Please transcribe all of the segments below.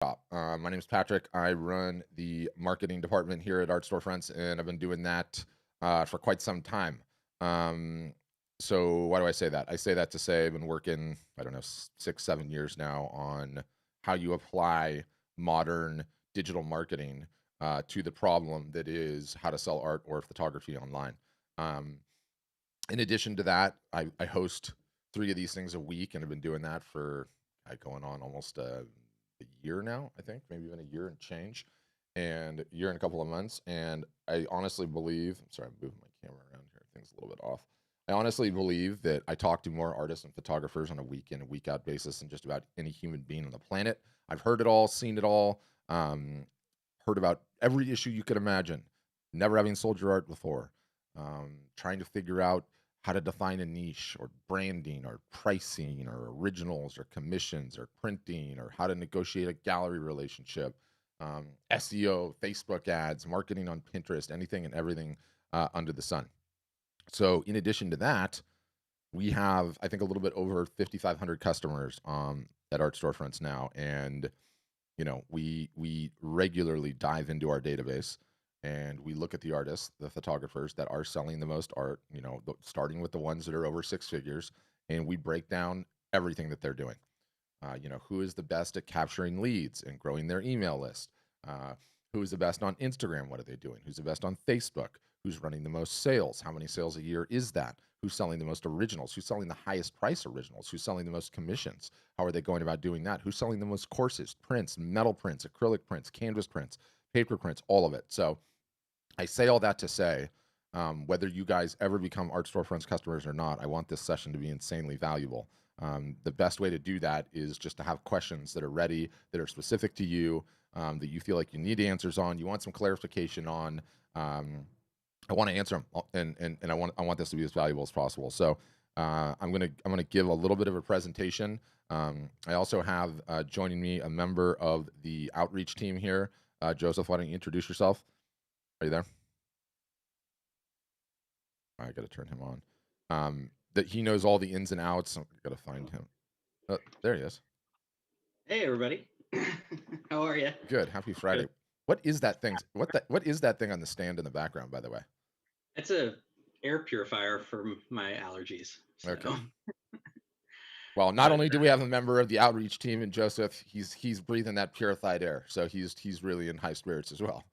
My name is Patrick. I run the marketing department here at Art Storefronts, and I've been doing that for quite some time. Um, so why do I say that? I say that to say I've been working, I don't know, 6, 7 years now on how you apply modern digital marketing to the problem that is how to sell art or photography online. Um, in addition to that, I host 3 of these things a week, and I've been doing that for going on almost a year now, I think, maybe even a year and change, and a year and a couple of months. And I honestly believe, I'm sorry, I'm moving my camera around here. Things a little bit off. I honestly believe that I talk to more artists and photographers on a week in, a week out basis than just about any human being on the planet. I've heard it all, seen it all, um, heard about every issue you could imagine, never having sold your art before, trying to figure out how to define a niche or branding or pricing or originals or commissions or printing or how to negotiate a gallery relationship, SEO, Facebook ads, marketing on Pinterest, anything and everything under the sun. So, in addition to that, we have, I think, a little bit over 5,500 customers at Art Storefronts now, and we regularly dive into our database and we look at the artists, the photographers that are selling the most art, starting with the ones that are over 6 figures, and we break down everything that they're doing. Who is the best at capturing leads and growing their email list? Who is the best on Instagram? What are they doing? Who's the best on Facebook? Who's running the most sales? How many sales a year is that? Who's selling the most originals? Who's selling the highest price originals? Who's selling the most commissions? How are they going about doing that? Who's selling the most courses, prints, metal prints, acrylic prints, canvas prints, paper prints, all of it. So I say all that to say, whether you guys ever become Art Storefronts customers or not, I want this session to be insanely valuable. The best way to do that is just to have questions that are ready, that are specific to you, that you feel like you need answers on, you want some clarification on. I want to answer them, and I want this to be as valuable as possible. So I'm gonna give a little bit of a presentation. I also have joining me a member of the outreach team here. Joseph, why don't you introduce yourself? Are you there? I got to turn him on. That he knows all the ins and outs. I got to find him. There he is. Hey everybody. How are you? Good. Happy Friday. Good. What is that thing? What is that thing on the stand in the background, by the way? It's a air purifier for my allergies. Okay. So, Well, not but only do we have a member of the outreach team in Joseph, he's breathing that purified air, so he's really in high spirits as well.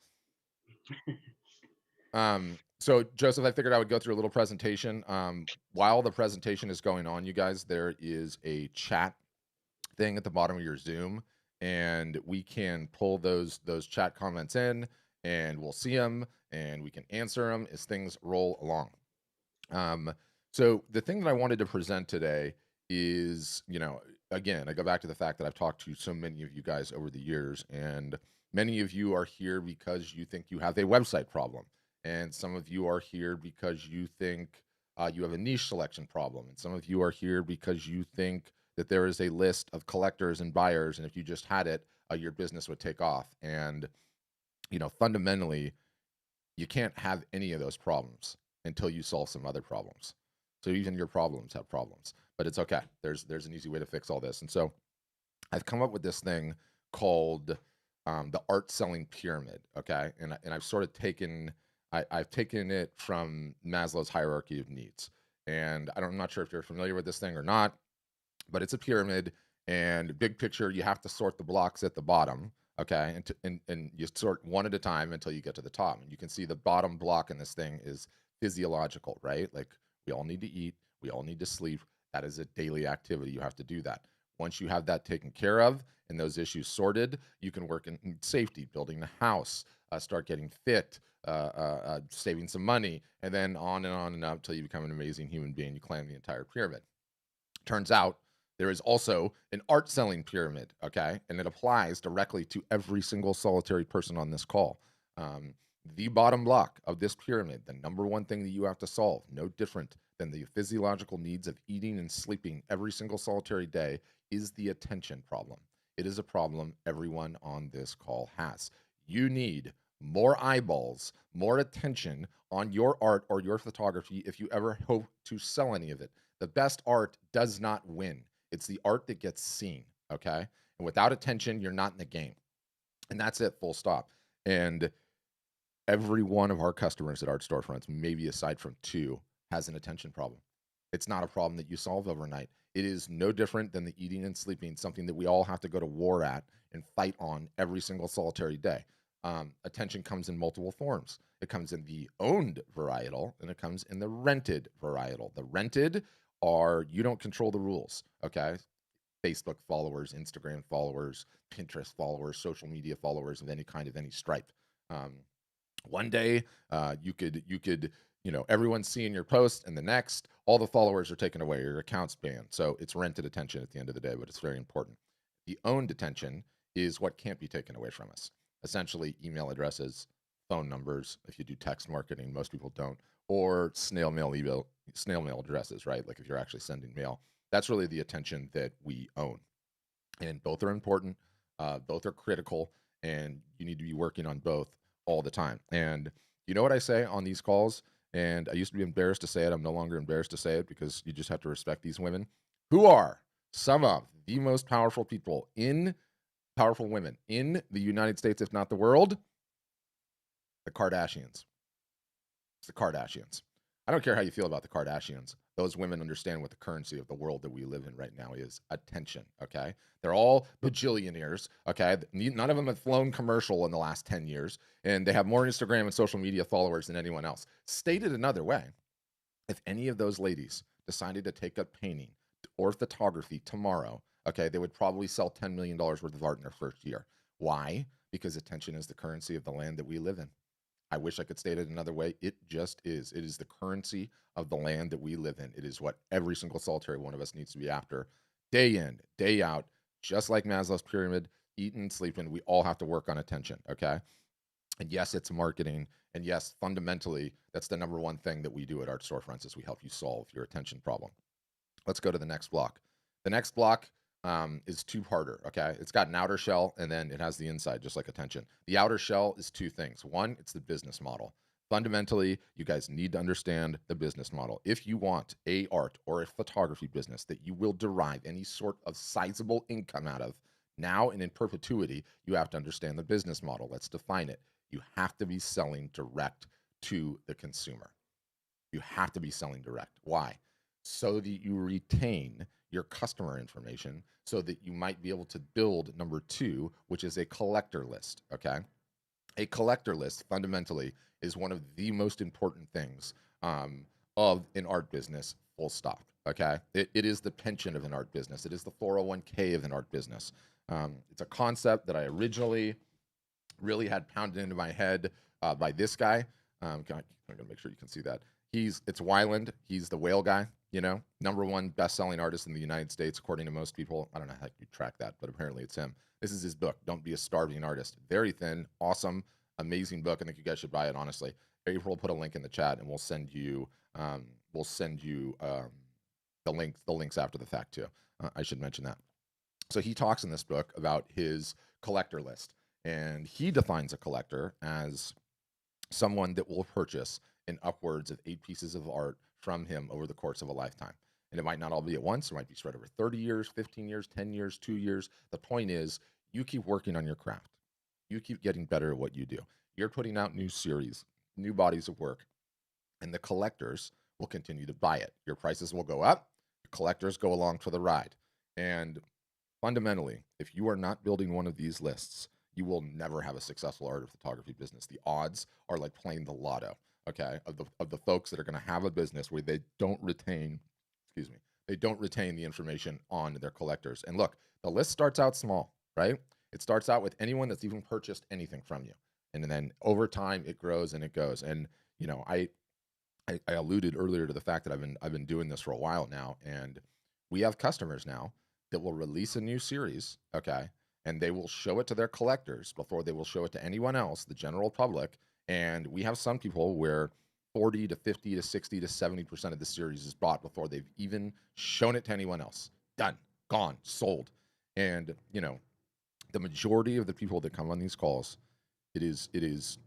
So Joseph, I figured I would go through a little presentation. While the presentation is going on, you guys, there is a chat thing at the bottom of your Zoom, and we can pull those chat comments in, and we'll see them, and we can answer them as things roll along. Um, so the thing that I wanted to present today is, again, I go back to the fact that I've talked to so many of you guys over the years, and many of you are here because you think you have a website problem, and some of you are here because you think you have a niche selection problem, and some of you are here because you think that there is a list of collectors and buyers, and if you just had it, your business would take off. And fundamentally, you can't have any of those problems until you solve some other problems. So even your problems have problems, but it's okay. There's an easy way to fix all this. And so I've come up with this thing called the art selling pyramid. Okay, and I've sort of taken I've taken it from Maslow's hierarchy of needs. And I'm not sure if you're familiar with this thing or not, but it's a pyramid. And big picture, you have to sort the blocks at the bottom. Okay, and you sort one at a time until you get to the top. And you can see the bottom block in this thing is physiological, right? Like we all need to eat, we all need to sleep. That is a daily activity. You have to do that. Once you have that taken care of and those issues sorted, you can work in safety, building the house, start getting fit, saving some money, and then on and up until you become an amazing human being. You climb the entire pyramid. Turns out there is also an art selling pyramid, okay? And it applies directly to every single solitary person on this call. Um, the bottom block of this pyramid, the number one thing that you have to solve, no different than the physiological needs of eating and sleeping every single solitary day, is the attention problem. It is a problem everyone on this call has. You need more eyeballs, more attention on your art or your photography if you ever hope to sell any of it. The best art does not win. It's the art that gets seen. Okay. And without attention, you're not in the game. And that's it, full stop. And every one of our customers at Art Storefronts, maybe aside from two, has an attention problem. It's not a problem that you solve overnight. It is no different than the eating and sleeping, something that we all have to go to war at and fight on every single solitary day. Attention comes in multiple forms. It comes in the owned varietal and it comes in the rented varietal. The rented are you don't control the rules, okay? Facebook followers, Instagram followers, Pinterest followers, social media followers of any kind of any stripe. Um, one day you could everyone's seeing your post, and the next all the followers are taken away, your account's banned. So it's rented attention at the end of the day, but it's very important. The owned attention is what can't be taken away from us. Essentially email addresses, phone numbers, if you do text marketing, most people don't, or snail mail addresses, right? Like if you're actually sending mail, that's really the attention that we own. And both are important, both are critical, and you need to be working on both all the time. And you know what I say on these calls? And I used to be embarrassed to say it. I'm no longer embarrassed to say it because you just have to respect these women who are some of the most powerful women in the United States, if not the world, the Kardashians. It's the Kardashians. I don't care how you feel about the Kardashians. Those women understand what the currency of the world that we live in right now is: attention. Okay. They're all bajillionaires. Okay. None of them have flown commercial in the last 10 years, and they have more Instagram and social media followers than anyone else. Stated another way, if any of those ladies decided to take up painting or photography tomorrow, okay, they would probably sell $10 million worth of art in their first year. Why? Because attention is the currency of the land that we live in. I wish I could state it another way. It just is. It is the currency of the land that we live in. It is what every single solitary one of us needs to be after, day in, day out. Just like Maslow's pyramid, eating, sleeping, we all have to work on attention. Okay. And yes, it's marketing. And yes, fundamentally, that's the number one thing that we do at Art Storefronts is we help you solve your attention problem. Let's go to the next block. The next block is two-parter. Okay, it's got an outer shell and then it has the inside, just like attention. The outer shell is two things. One, it's the business model. Fundamentally, you guys need to understand the business model. If you want a art or a photography business that you will derive any sort of sizable income out of now and in perpetuity, you have to understand the business model. Let's define it. You have to be selling direct to the consumer. You have to be selling direct. Why? So that you retain your customer information so that you might be able to build number two, which is a collector list. Okay. A collector list fundamentally is one of the most important things of an art business, full stop. Okay. It is the pension of an art business, it is the 401k of an art business. It's a concept that I originally really had pounded into my head by this guy. I'm gonna make sure you can see that. It's Wyland. He's the whale guy. Number one best-selling artist in the United States, according to most people. I don't know how you track that, but apparently it's him. This is his book, Don't Be a Starving Artist. Very thin, awesome, amazing book. I think you guys should buy it, honestly. April will put a link in the chat, and we'll send you the links after the fact too. I should mention that. So he talks in this book about his collector list, and he defines a collector as someone that will purchase in upwards of 8 pieces of art from him over the course of a lifetime. And it might not all be at once. It might be spread over 30 years, 15 years, 10 years, 2 years. The point is, you keep working on your craft. You keep getting better at what you do. You're putting out new series, new bodies of work, and the collectors will continue to buy it. Your prices will go up. The collectors go along for the ride. And fundamentally, if you are not building one of these lists, you will never have a successful art or photography business. The odds are like playing the lotto, okay, of the folks that are going to have a business where they don't retain, excuse me, they don't retain the information on their collectors. And look, the list starts out small, right? It starts out with anyone that's even purchased anything from you, and then over time it grows and it goes. And I alluded earlier to the fact that I've been doing this for a while now, and we have customers now that will release a new series, okay, and they will show it to their collectors before they will show it to anyone else, the general public. And we have some people where 40 to 50 to 60 to 70% of the series is bought before they've even shown it to anyone else. Done, gone, sold. And the majority of the people that come on these calls, it is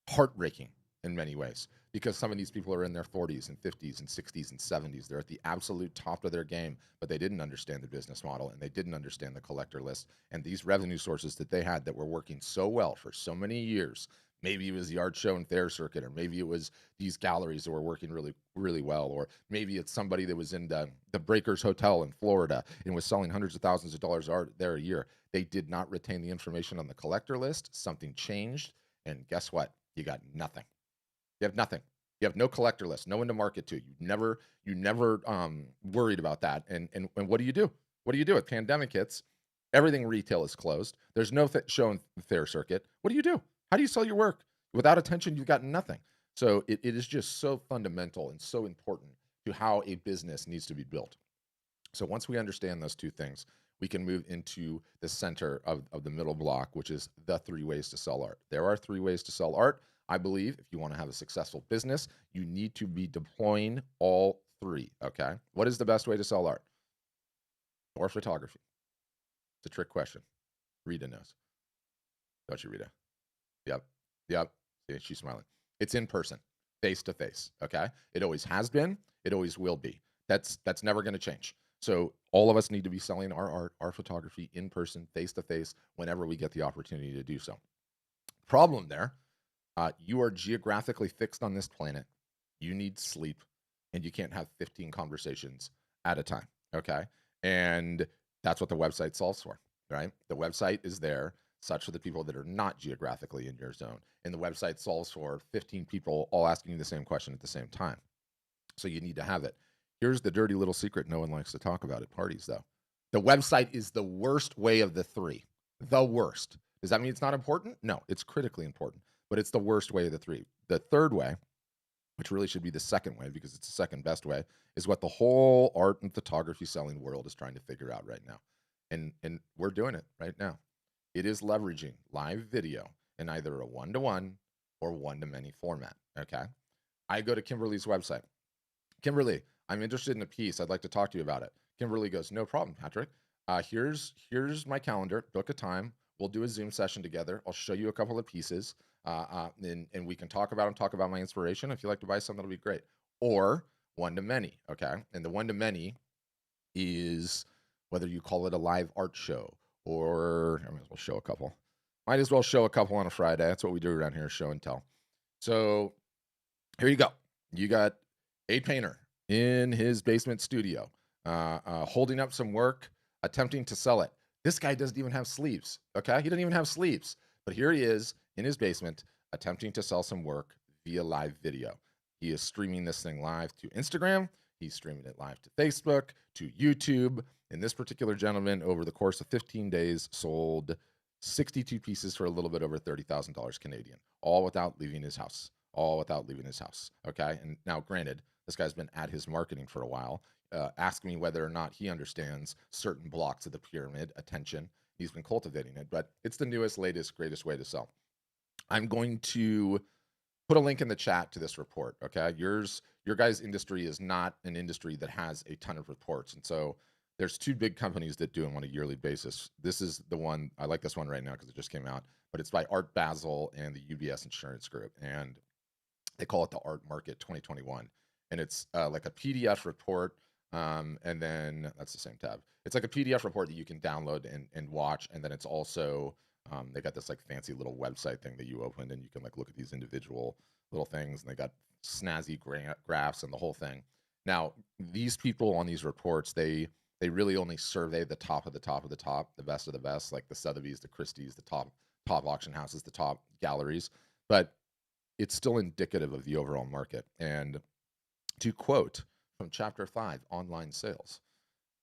heartbreaking in many ways. because some of these people are in their 40s and 50s and 60s and 70s. They're at the absolute top of their game, but they didn't understand the business model and they didn't understand the collector list and these revenue sources that they had that were working so well for so many years. Maybe it was the art show and fair circuit, or maybe it was these galleries that were working really, really well, or maybe it's somebody that was in the Breakers Hotel in Florida and was selling hundreds of thousands of dollars of art there a year. They did not retain the information on the collector list. Something changed, and guess what? You got nothing. You have nothing. You have no collector list, no one to market to. You never worried about that. And what do you do? What do you do? If pandemic hits, everything retail is closed. There's no show and fair circuit. What do you do? How do you sell your work? Without attention, you've got nothing. So it is just so fundamental and so important to how a business needs to be built. So once we understand those two things, we can move into the center of the middle block, which is the 3 ways to sell art. There are 3 ways to sell art. I believe if you want to have a successful business, you need to be deploying all three. Okay. What is the best way to sell art? Or photography? It's a trick question. Rita knows. Don't you, Rita? Yep. Yep. See, she's smiling. It's in person, face to face. Okay. It always has been. It always will be. That's never going to change. So all of us need to be selling our art, our photography in person, face to face, whenever we get the opportunity to do so. Problem there, you are geographically fixed on this planet. You need sleep, and you can't have 15 conversations at a time. Okay. And that's what the website solves for, right? The website is there such for the people that are not geographically in your zone. And the website solves for 15 people all asking you the same question at the same time. So you need to have it. Here's the dirty little secret no one likes to talk about at parties, though. The website is the worst way of the three. The worst. Does that mean it's not important? No, it's critically important, but it's the worst way of the three. The third way, which really should be the second way because it's the second best way, is what the whole art and photography selling world is trying to figure out right now. And we're doing it right now. It is leveraging live video in either a one-to-one or one-to-many format. Okay. I go to Kimberly's website. Kimberly, I'm interested in a piece. I'd like to talk to you about it. Kimberly goes, no problem, Patrick. Here's my calendar. Book a time. We'll do a Zoom session together. I'll show you a couple of pieces, and we can talk about them. Talk about my inspiration. If you like to buy something, that'll be great. Or one to many, okay? And the one to many is whether you call it a live art show or I might as well show a couple. Might as well show a couple on a Friday. That's what we do around here, show and tell. So here you go. You got a painter in his basement studio, holding up some work, attempting to sell it. This guy doesn't even have sleeves. Okay. He doesn't even have sleeves, but here he is in his basement attempting to sell some work via live video. He is streaming this thing live to Instagram. He's streaming it live to Facebook, to YouTube. And this particular gentleman, over the course of 15 days, sold 62 pieces for a little bit over $30,000 Canadian, all without leaving his house. All without leaving his house. Okay. And now, granted, this guy's been at his marketing for a while. Ask me whether or not he understands certain blocks of the pyramid, attention. He's been cultivating it, but it's the newest, latest, greatest way to sell. I'm going to put a link in the chat to this report. Okay. Your guys' industry is not an industry that has a ton of reports. And so there's two big companies that do them on a yearly basis. This is the one, I like this one right now because it just came out, but it's by Art Basel and the UBS Insurance Group. And they call it the Art Market 2021. And it's like a PDF report. And then that's the same tab. It's like a PDF report that you can download and watch. And then it's also, they got this like fancy little website thing that you opened and you can like look at these individual little things. And they got snazzy graphs and the whole thing. Now, these people on these reports, they really only survey the top of the top of the top, the best of the best, like the Sotheby's, the Christie's, the top auction houses, the top galleries. But it's still indicative of the overall market. And to quote from Chapter 5, Online Sales,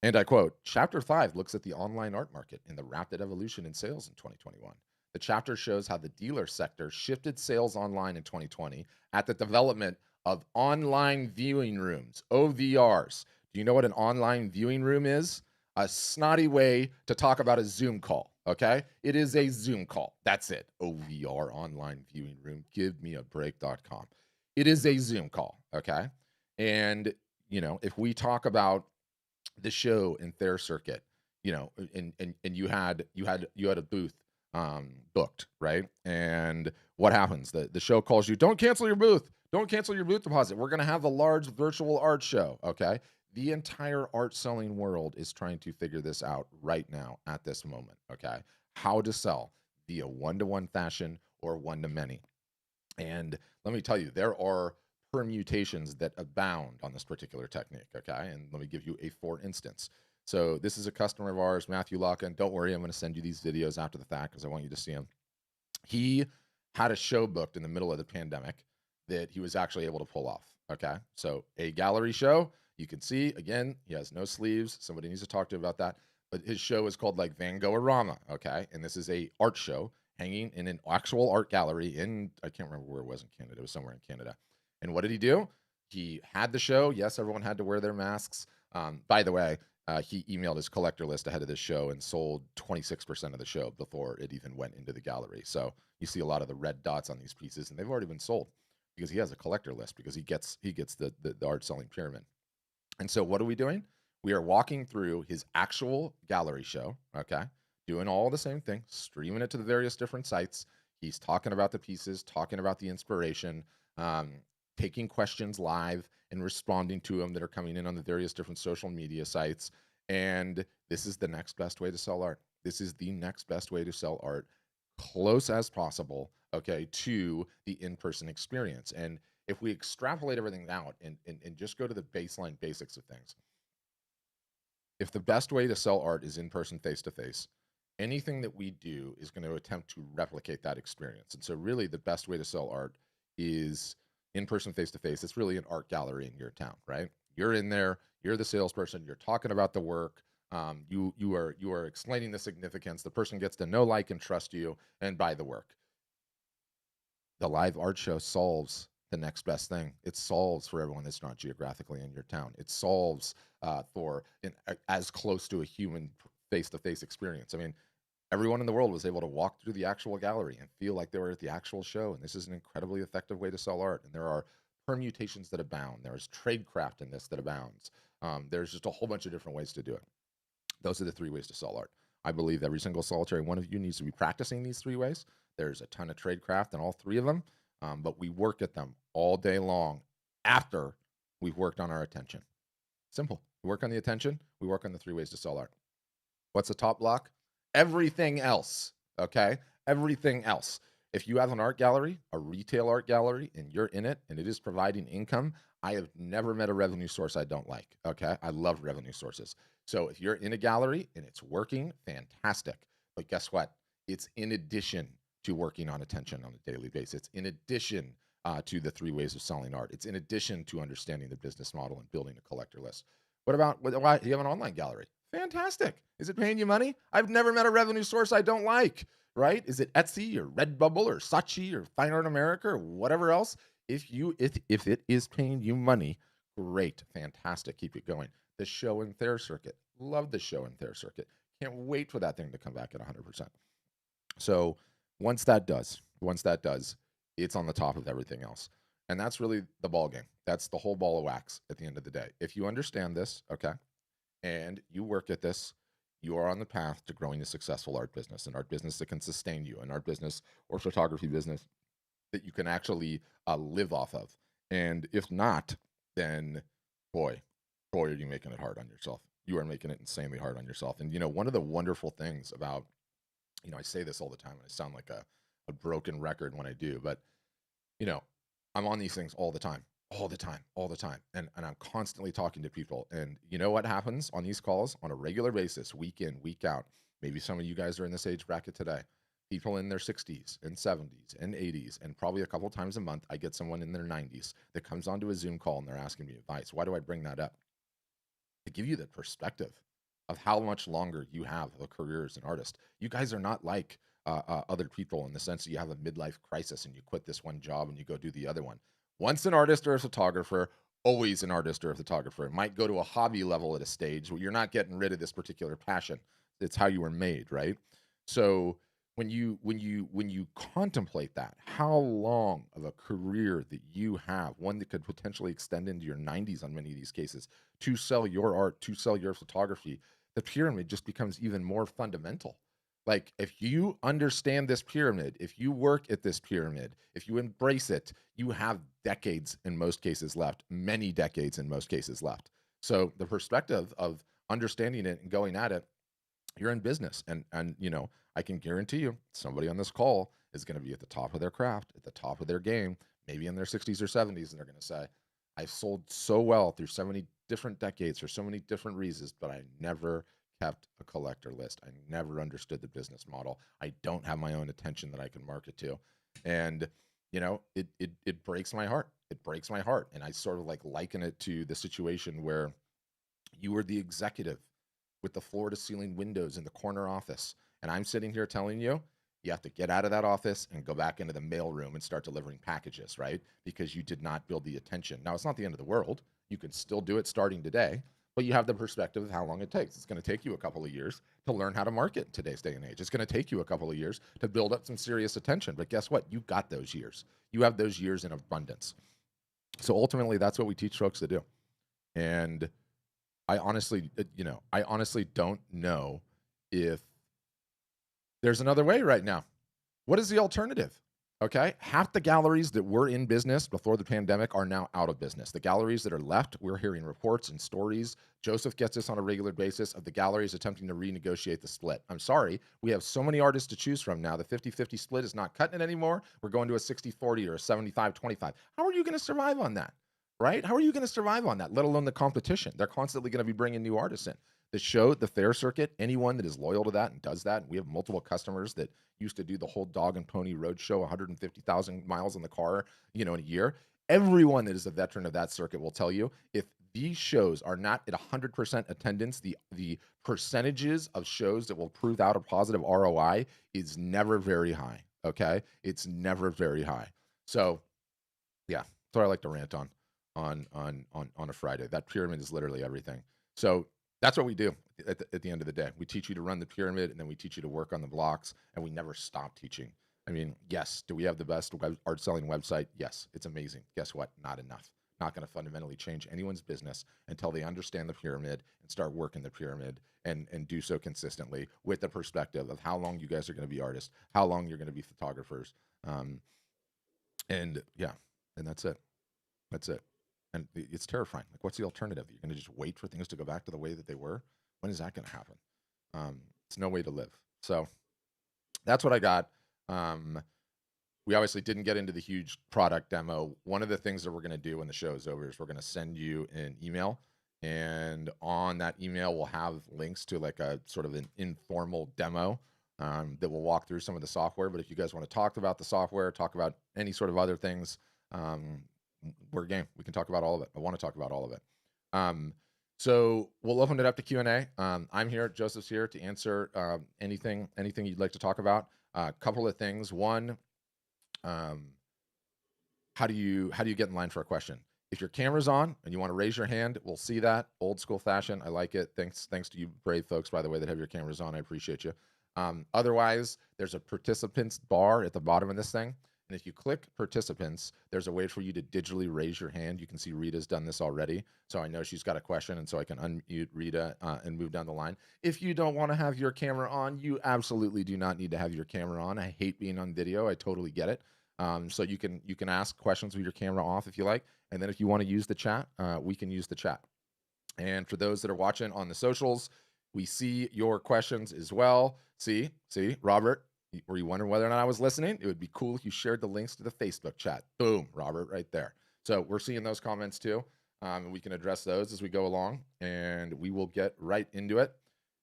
and I quote, Chapter 5 looks at the online art market and the rapid evolution in sales in 2021. The chapter shows how the dealer sector shifted sales online in 2020 at the development of online viewing rooms, OVRs. Do you know what an online viewing room is? A snotty way to talk about a Zoom call. Okay. It is a Zoom call. That's it. OVR, online viewing room. Give me a break.com. It is a Zoom call. Okay. And, if we talk about the show in Fair Circuit, and you had a booth booked, right? And what happens? The show calls you, don't cancel your booth. Don't cancel your booth deposit. We're going to have the large virtual art show. Okay. The entire art selling world is trying to figure this out right now at this moment. Okay. How to sell via one to one fashion or one to many. And let me tell you, there are permutations that abound on this particular technique. Okay. And let me give you a for instance. So this is a customer of ours, Matthew Locken. Don't worry, I'm going to send you these videos after the fact because I want you to see them. He had a show booked in the middle of the pandemic that he was actually able to pull off. Okay. So a gallery show, you can see again, he has no sleeves. Somebody needs to talk to him about that. But his show is called like Van Gogh-orama. Okay. And this is a art show hanging in an actual art gallery in, I can't remember where it was in Canada. It was somewhere in Canada. And what did he do? He had the show. Yes, everyone had to wear their masks. By the way, he emailed his collector list ahead of the show and sold 26% of the show before it even went into the gallery. So you see a lot of the red dots on these pieces, and they've already been sold because he has a collector list because he gets the art selling pyramid. And so what are we doing? We are walking through his actual gallery show, okay? Doing all the same thing, streaming it to the various different sites. He's talking about the pieces, talking about the inspiration, um, taking questions live and responding to them that are coming in on the various different social media sites. And this is the next best way to sell art. This is the next best way to sell art, close as possible, okay, to the in-person experience. And if we extrapolate everything out and just go to the baseline basics of things, if the best way to sell art is in person, face to face, anything that we do is going to attempt to replicate that experience. And so, really, the best way to sell art is in person, face to face. It's really an art gallery in your town, right? You're in there, you're the salesperson, you're talking about the work. You are explaining the significance. The person gets to know, like, and trust you, and buy the work. The live art show solves the next best thing. It solves for everyone that's not geographically in your town. It solves for as close to a human face to face experience. I mean, everyone in the world was able to walk through the actual gallery and feel like they were at the actual show. And this is an incredibly effective way to sell art. And there are permutations that abound. There's tradecraft in this that abounds. There's just a whole bunch of different ways to do it. Those are the three ways to sell art. I believe every single solitary one of you needs to be practicing these three ways. There's a ton of tradecraft in all three of them, but we work at them all day long after we've worked on our attention. Simple. We work on the attention, we work on the three ways to sell art. What's the top block? Everything else. Okay. Everything else. If you have an art gallery, a retail art gallery, and you're in it and it is providing income, I have never met a revenue source I don't like. Okay. I love revenue sources. So if you're in a gallery and it's working, fantastic. But guess what? It's in addition to working on attention on a daily basis. It's in addition to the three ways of selling art. It's in addition to understanding the business model and building a collector list. Why you have an online gallery? Fantastic. Is it paying you money? I've never met a revenue source I don't like, right? Is it Etsy or Redbubble or Saatchi or Fine Art America or whatever else? If it is paying you money, great, fantastic. Keep it going. The show and fair circuit. Love the show and fair circuit. Can't wait for that thing to come back at 100%. So once that does, it's on the top of everything else. And that's really the ball game. That's the whole ball of wax at the end of the day. If you understand this, okay, and you work at this, you are on the path to growing a successful art business, an art business that can sustain you, an art business or photography business that you can actually live off of. And if not, then boy, boy, are you making it hard on yourself. You are making it insanely hard on yourself. And one of the wonderful things about, I say this all the time, and I sound like a broken record when I do, but you know, I'm on these things all the time, all the time, all the time. And I'm constantly talking to people. And you know what happens on these calls on a regular basis, week in, week out? Maybe some of you guys are in this age bracket today. People in their 60s and 70s and 80s, and probably a couple times a month, I get someone in their 90s that comes onto a Zoom call and they're asking me advice. Why do I bring that up? To give you the perspective of how much longer you have a career as an artist. You guys are not like other people in the sense that you have a midlife crisis and you quit this one job and you go do the other one. Once an artist or a photographer, always an artist or a photographer. It might go to a hobby level at a stage where you're not getting rid of this particular passion. It's how you were made, right? So when you contemplate that, how long of a career that you have, one that could potentially extend into your 90s on many of these cases, to sell your art, to sell your photography, the pyramid just becomes even more fundamental. Like, if you understand this pyramid, if you work at this pyramid, if you embrace it, you have decades in most cases left, many decades in most cases left. So the perspective of understanding it and going at it, you're in business. And I can guarantee you somebody on this call is going to be at the top of their craft, at the top of their game, maybe in their 60s or 70s, and they're going to say, I've sold so well through so many different decades for so many different reasons, but I never kept a collector list. I never understood the business model. I don't have my own attention that I can market to. And it breaks my heart. It breaks my heart. And I sort of like liken it to the situation where you were the executive with the floor to ceiling windows in the corner office. And I'm sitting here telling you, you have to get out of that office and go back into the mail room and start delivering packages, right? Because you did not build the attention. Now, it's not the end of the world. You can still do it starting today, but you have the perspective of how long it takes. It's going to take you a couple of years to learn how to market in today's day and age. It's going to take you a couple of years to build up some serious attention. But guess what? You got those years. You have those years in abundance. So ultimately, that's what we teach folks to do. And I honestly don't know if there's another way right now. What is the alternative? Okay. Half the galleries that were in business before the pandemic are now out of business. The galleries that are left, we're hearing reports and stories. Joseph gets this on a regular basis of the galleries attempting to renegotiate the split. I'm sorry. We have so many artists to choose from now. The 50-50 split is not cutting it anymore. We're going to a 60-40 or a 75-25. How are you going to survive on that? Right? How are you going to survive on that, let alone the competition? They're constantly going to be bringing new artists in. The show, the fair circuit, anyone that is loyal to that and does that, and we have multiple customers that used to do the whole dog and pony road show, 150,000 miles in the car, in a year. Everyone that is a veteran of that circuit will tell you if these shows are not at 100% attendance, the percentages of shows that will prove out a positive ROI is never very high. Okay, it's never very high. So yeah, that's what I like to rant on a Friday. That pyramid is literally everything. So that's what we do at the end of the day. We teach you to run the pyramid, and then we teach you to work on the blocks, and we never stop teaching. I mean, yes, do we have the best art selling website? Yes, it's amazing. Guess what? Not enough. Not going to fundamentally change anyone's business until they understand the pyramid and start working the pyramid and do so consistently with the perspective of how long you guys are going to be artists, how long you're going to be photographers, um, and yeah, and that's it. That's it. And it's terrifying. Like, what's the alternative? You're going to just wait for things to go back to the way that they were? When is that going to happen? It's no way to live. So that's what I got. We obviously didn't get into the huge product demo. One of the things that we're going to do when the show is over is we're going to send you an email. And on that email, we'll have links to like a sort of an informal demo that will walk through some of the software. But if you guys want to talk about the software, talk about any sort of other things, um, we're game. We can talk about all of it. I want to talk about all of it. Um, so we'll open it up to Q&A. I'm here, Joseph's here to answer anything you'd like to talk about. A couple of things. One, um, how do you get in line for a question? If your camera's on and you want to raise your hand, we'll see that. Old school fashion. I like it. Thanks to you brave folks, by the way, that have your cameras on. I appreciate you. Otherwise, there's a participants bar at the bottom of this thing. And if you click participants, there's a way for you to digitally raise your hand. You can see Rita's done this already. So I know she's got a question, and so I can unmute Rita and move down the line. If you don't want to have your camera on, you absolutely do not need to have your camera on. I hate being on video. I totally get it. So you can ask questions with your camera off if you like. And then if you want to use the chat, we can use the chat. And for those that are watching on the socials, we see your questions as well. See, Robert, were you wondering whether or not I was listening? It would be cool if you shared the links to the Facebook chat. Boom, Robert, right there. So we're seeing those comments too. And we can address those as we go along, and we will get right into it.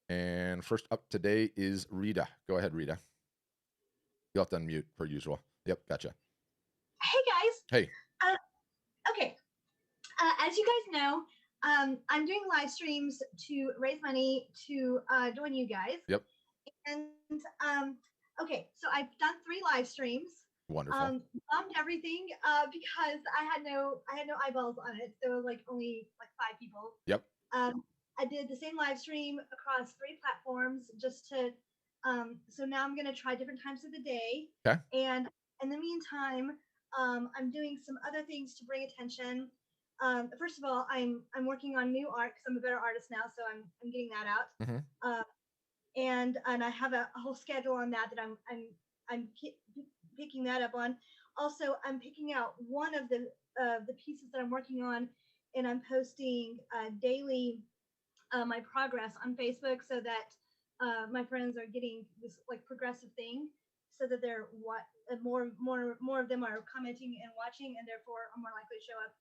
And first up today is Rita. Go ahead, Rita. You'll have to unmute per usual. Yep, gotcha. Hey guys. Hey. Okay. As you guys know, I'm doing live streams to raise money to join you guys. Yep. And okay, so I've done 3 live streams. Wonderful. Bombed everything because I had no eyeballs on it. There was like only like 5 people. Yep. I did the same live stream across 3 platforms just to so now I'm gonna try different times of the day. Okay. And in the meantime, I'm doing some other things to bring attention. First of all, I'm working on new art because I'm a better artist now, so I'm getting that out. Mm-hmm. and I have a whole schedule on that I'm picking that up on. Also, I'm picking out one of the pieces that I'm working on, and I'm posting daily my progress on Facebook so that my friends are getting this like progressive thing, so that they're what more of them are commenting and watching, and therefore are more likely to show up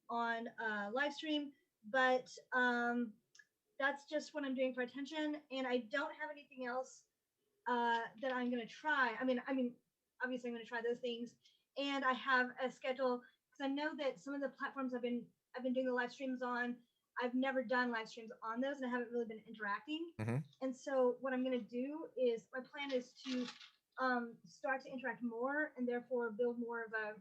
on live stream. But that's just what I'm doing for attention, and I don't have anything else that I'm gonna try. I mean, obviously I'm gonna try those things, and I have a schedule because I know that some of the platforms I've been doing the live streams on. I've never done live streams on those, and I haven't really been interacting. Hmm. And so what I'm gonna do is my plan is to start to interact more, and therefore build more of a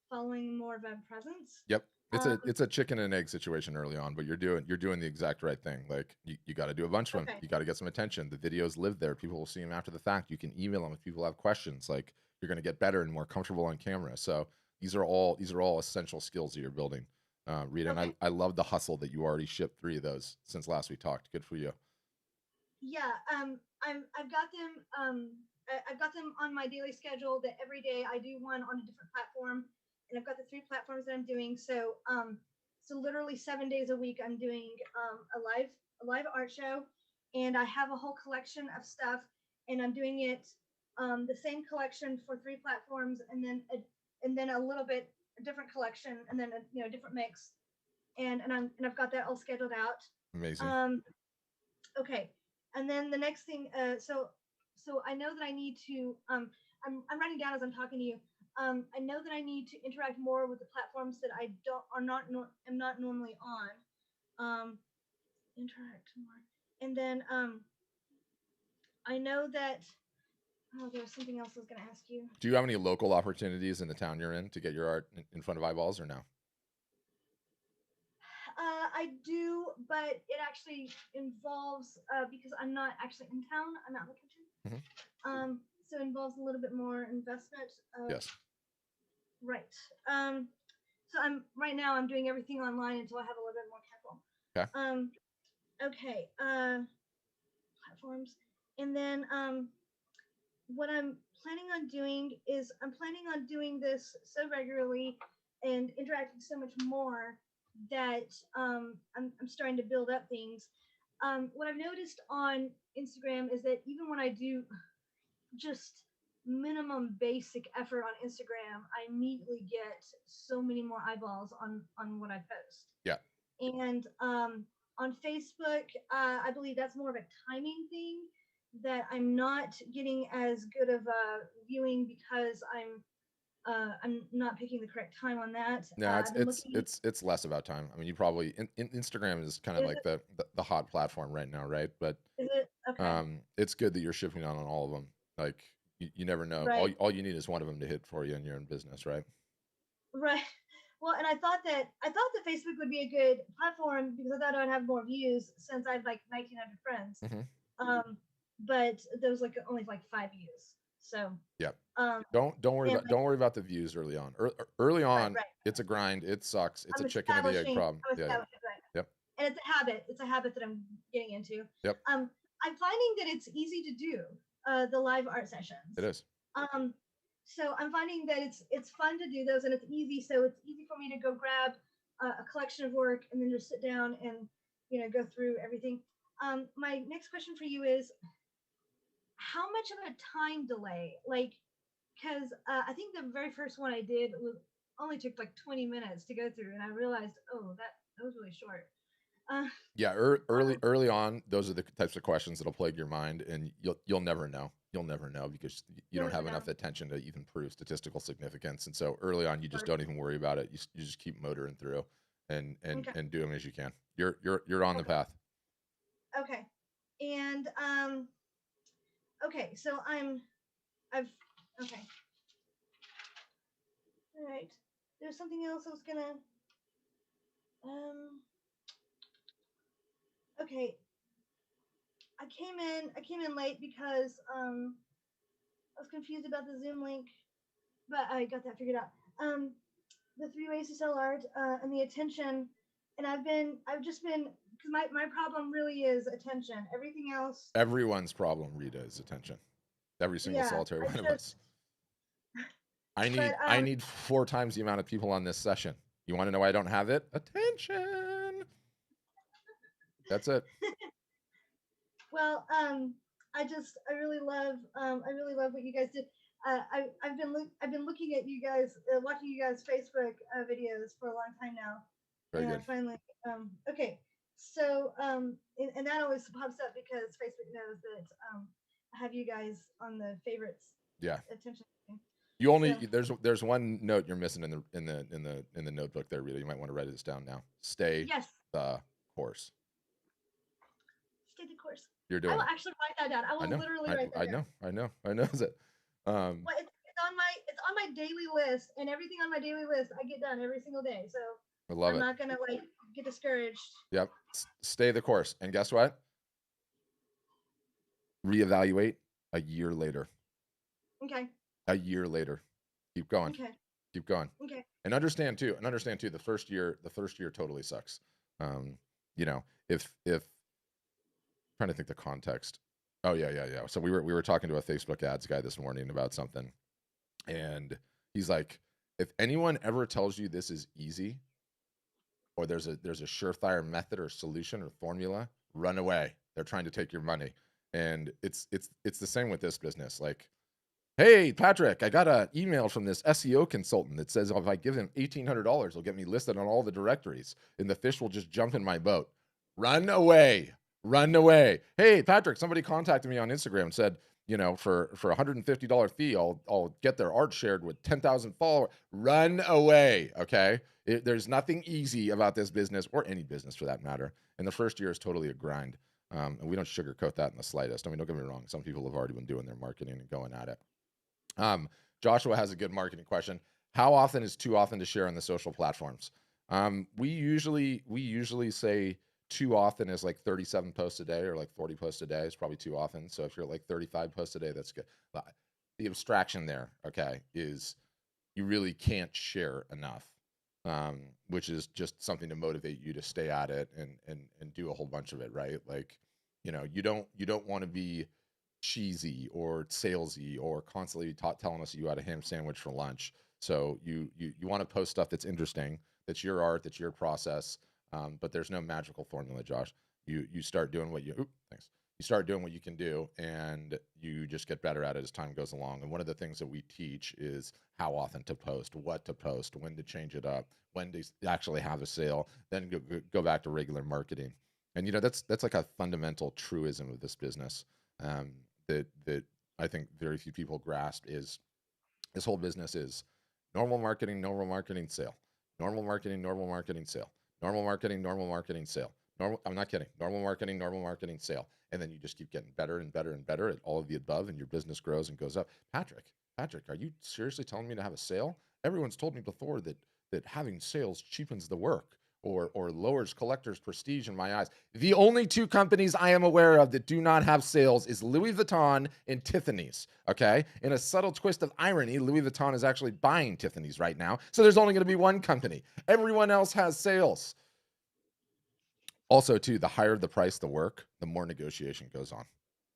following, more of a presence. Yep. Um, It's a chicken and egg situation early on, but you're doing the exact right thing. Like you got to do a bunch of them. okay, You got to get some attention. The videos live there. People will see them after the fact. You can email them if people have questions. Like you're going to get better and more comfortable on camera. So these are all essential skills that you're building, Rita. And okay. I love the hustle that you already shipped 3 of those since last we talked. Good for you. Yeah, I've got them I've got them on my daily schedule that every day I do one on a different platform, and I've got the 3 platforms that I'm doing. So literally 7 days a week I'm doing a live art show, and I have a whole collection of stuff, and I'm doing it the same collection for 3 platforms, and then a little bit a different collection, and then a different mix, and I've got that all scheduled out. Amazing. Um, Okay. And then the next thing, so I know that I need to I'm writing down as I'm talking to you. I know that I need to interact more with the platforms that I don't are not nor, am not normally on. Interact more. And then I know that oh, there was something else I was going to ask you. Do you have any local opportunities in the town you're in to get your art in front of eyeballs or no? I do, but it actually involves because I'm not actually in town. I'm out in the country. Hmm. So it involves a little bit more investment. Yes. Right. So right now I'm doing everything online until I have a little bit more capital. Okay. Okay. Platforms. And then what I'm planning on doing is I'm planning on doing this so regularly and interacting so much more that I'm starting to build up things. What I've noticed on Instagram is that even when I do just minimum basic effort on Instagram, I immediately get so many more eyeballs on what I post. Yeah. And on Facebook, I believe that's more of a timing thing, that I'm not getting as good of a viewing because I'm not picking the correct time on that. No, I've been looking. it's less about time. I mean, you probably Instagram is kind of Is like the hot platform right now, right? But it okay? it's good that you're shipping out on all of them. Like you never know. Right. All you need is one of them to hit for you, and you're in business, right? Right. Well, and I thought that Facebook would be a good platform because I thought I'd have more views since I have like 1,900 friends. Hmm. But there was like only like 5 views. So Yeah. um, and like Don't worry about the views early on. Early right, on, right. it's a grind. It sucks. It's a I'm chicken and the egg establishing. problem. I'm Yeah, yeah. establishing. Right. Yep. And it's a habit. It's a habit that I'm getting into. Yep. I'm finding that it's easy to do the live art sessions. It is. Um, so I'm finding that it's fun to do those, and it's easy. So it's easy for me to go grab a collection of work and then just sit down and go through everything. My next question for you is, how much of a time delay? Like, because I think the very first one I did was only took like 20 minutes to go through, and I realized, oh, that was really short. Uh, Yeah, um, early on, those are the types of questions that'll plague your mind, and you'll never know. You'll never know because you you'll don't never have know. enough attention to even prove statistical significance. And so early on, you just Or- don't even worry about it. You just keep motoring through, Okay, and do them as you can. You're on the okay, path. okay, and okay. So I've okay. All right. There's something else I was gonna. Um. Okay. I came in late because I was confused about the Zoom link, but I got that figured out. The 3 ways to sell art and the attention, and I've just been because my problem really is attention. Everything else, Everyone's problem, Rita, is attention. Every single yeah, solitary I one of us. just, I but need 4 times the amount of people on this session. You want to know why I don't have it? Attention. That's it. well, I really love what you guys did. I've been looking at you guys, watching you guys Facebook videos for a long time now, Very and I good. finally okay. So and that always pops up because Facebook knows that I have you guys on the favorites Yeah. attention thing. You only So there's one note you're missing in the notebook there, Rita. You might want to write this down now. Stay yes, the course. stay the course. You're I doing will it. actually write that down. I I will know. literally write that I down. know. I know. I know that. Well, it's on my daily list, and everything on my daily list I get done every single day. So I love I'm it. not gonna like get discouraged. Yep. Stay the course. And guess what? Reevaluate a year later. Okay. A year later. Keep going. Okay. Keep going. Okay. And understand too, the first year totally sucks. You know, if trying to think the context. Oh yeah. So we were talking to a Facebook ads guy this morning about something, and he's like, if anyone ever tells you this is easy, or there's a surefire method or solution or formula, run away. They're trying to take your money. And it's the same with this business. Like, hey, Patrick, I got an email from this SEO consultant that says if I give him $1,800, he'll get me listed on all the directories and the fish will just jump in my boat. Run away. Run away. Hey, Patrick, somebody contacted me on Instagram and said, for a $150 fee, I'll get their art shared with 10,000 followers. Run away, okay? There's nothing easy about this business, or any business for that matter. And the first year is totally a grind. And we don't sugarcoat that in the slightest. I mean, don't get me wrong. Some people have already been doing their marketing and going at it. Joshua has a good marketing question. How often is too often to share on the social platforms? We usually say too often is like 37 posts a day, or like 40 posts a day is probably too often. So if you're like 35 posts a day, that's good. The abstraction there, okay, is you really can't share enough, which is just something to motivate you to stay at it and do a whole bunch of it, right? Like, you don't want to be cheesy or salesy or constantly telling us you had a ham sandwich for lunch. So you want to post stuff that's interesting, that's your art, that's your process. But there's no magical formula, Josh. You start doing what thanks. You start doing what you can do, and you just get better at it as time goes along. And one of the things that we teach is how often to post, what to post, when to change it up, when to actually have a sale, then go back to regular marketing. And that's like a fundamental truism of this business. That I think very few people grasp is this whole business is normal marketing, sale, normal marketing, sale, normal marketing, sale. I'm not kidding. Normal marketing, sale. And then you just keep getting better and better and better at all of the above, and your business grows and goes up. Patrick, are you seriously telling me to have a sale? Everyone's told me before that having sales cheapens the work, or lowers collectors' prestige in my eyes. The only two companies I am aware of that do not have sales is Louis Vuitton and Tiffany's, okay? In a subtle twist of irony, Louis Vuitton is actually buying Tiffany's right now, so there's only gonna be one company. Everyone else has sales. Also, too, the higher the price the work, the more negotiation goes on.